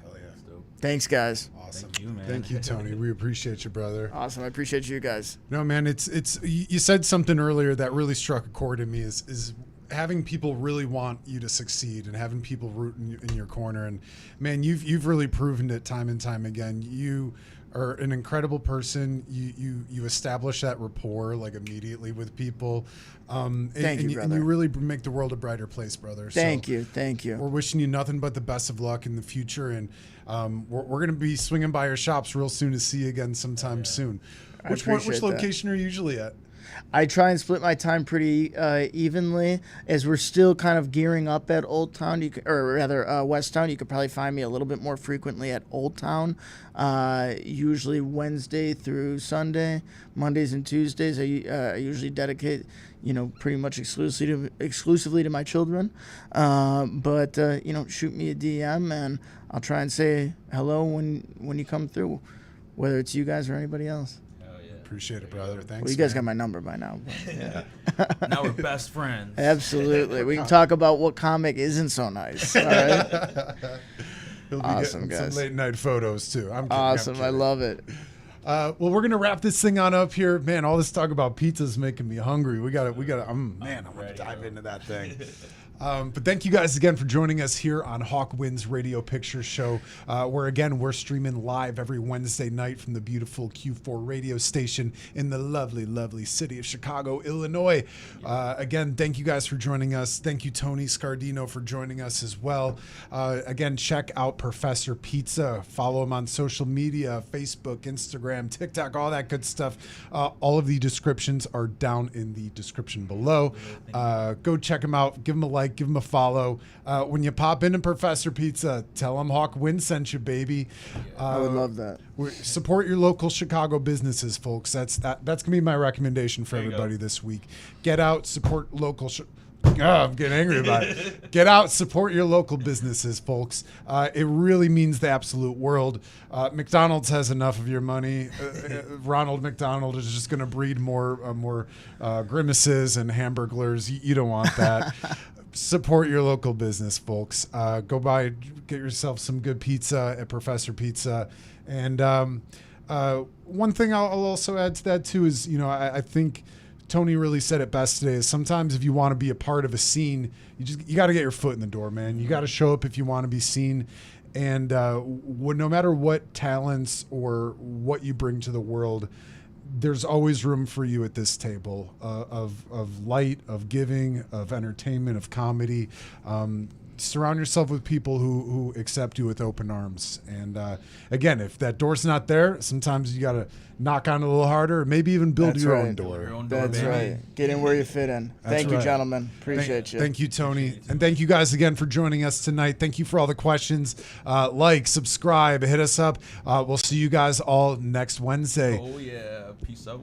Hell yeah. That's dope. Thanks, guys. Awesome. Thank you, man. Thank you, Tony. We appreciate you, brother. Awesome. I appreciate you guys. No, man, it's you said something earlier that really struck a chord in me is having people really want you to succeed and having people root in your corner. And man, you've really proven it time and time again. You are an incredible person. You establish that rapport like immediately with people. Thank you, brother. And you really make the world a brighter place, brother. Thank So you. We're wishing you nothing but the best of luck in the future. And we're going to be swinging by your shops real soon to see you again sometime soon. Which appreciate that. location are you usually at? I try and split my time pretty evenly, as we're still kind of gearing up at Old Town, West Town. You could probably find me a little bit more frequently at Old Town, usually Wednesday through Sunday. Mondays and Tuesdays I usually dedicate, pretty much exclusively to my children. But shoot me a DM, and I'll try and say hello when you come through, whether it's you guys or anybody else. Appreciate it, brother. Thanks. Well, you guys got my number by now. But, yeah. Now we're best friends. Absolutely. We can talk about what comic isn't so nice. All right. He'll be Awesome, getting guys. some late night photos too. I'm kidding, Awesome. I'm I kidding. love it. Well, we're gonna wrap this thing on up here, man. All this talk about pizza is making me hungry. We gotta. I'm gonna dive into that thing. But thank you guys again for joining us here on Hawk Wins Radio Picture Show, where again we're streaming live every Wednesday night from the beautiful Q4 radio station in the lovely, lovely city of Chicago, Illinois. Again, thank you guys for joining us. Thank you, Tony Scardino, for joining us as well. Again, check out Professor Pizza. Follow him on social media: Facebook, Instagram, TikTok, all that good stuff. All of the descriptions are down in the description below. Go check him out. Give him a like. Give him a follow. When you pop into Professor Pizza, tell him Hawk Win sent you, baby. I would love that. Support your local Chicago businesses, folks. That's gonna be my recommendation for There you everybody go. this week. Get out, support local. I'm getting angry about it. Get out, support your local businesses, folks. It really means the absolute world. McDonald's has enough of your money. Ronald McDonald is just going to breed more grimaces and hamburglers. You don't want that. Support your local business, folks. Go get yourself some good pizza at Professor Pizza. And one thing I'll also add to that too is, I think Tony really said it best today, is sometimes if you want to be a part of a scene, you got to get your foot in the door, man. You got to show up if you want to be seen. And no matter what talents or what you bring to the world, there's always room for you at this table of light, of giving, of entertainment, of comedy. Surround yourself with people who accept you with open arms. And again, if that door's not there, sometimes you got to knock on it a little harder, or maybe even build That's your right. own door. Your own door, That's baby. right. Get in where you fit in. That's Thank you, right. gentlemen. Appreciate you. Thank you, Tony. And thank you guys again for joining us tonight. Thank you for all the questions. Like, subscribe, hit us up. We'll see you guys all next Wednesday. Oh yeah, peace out.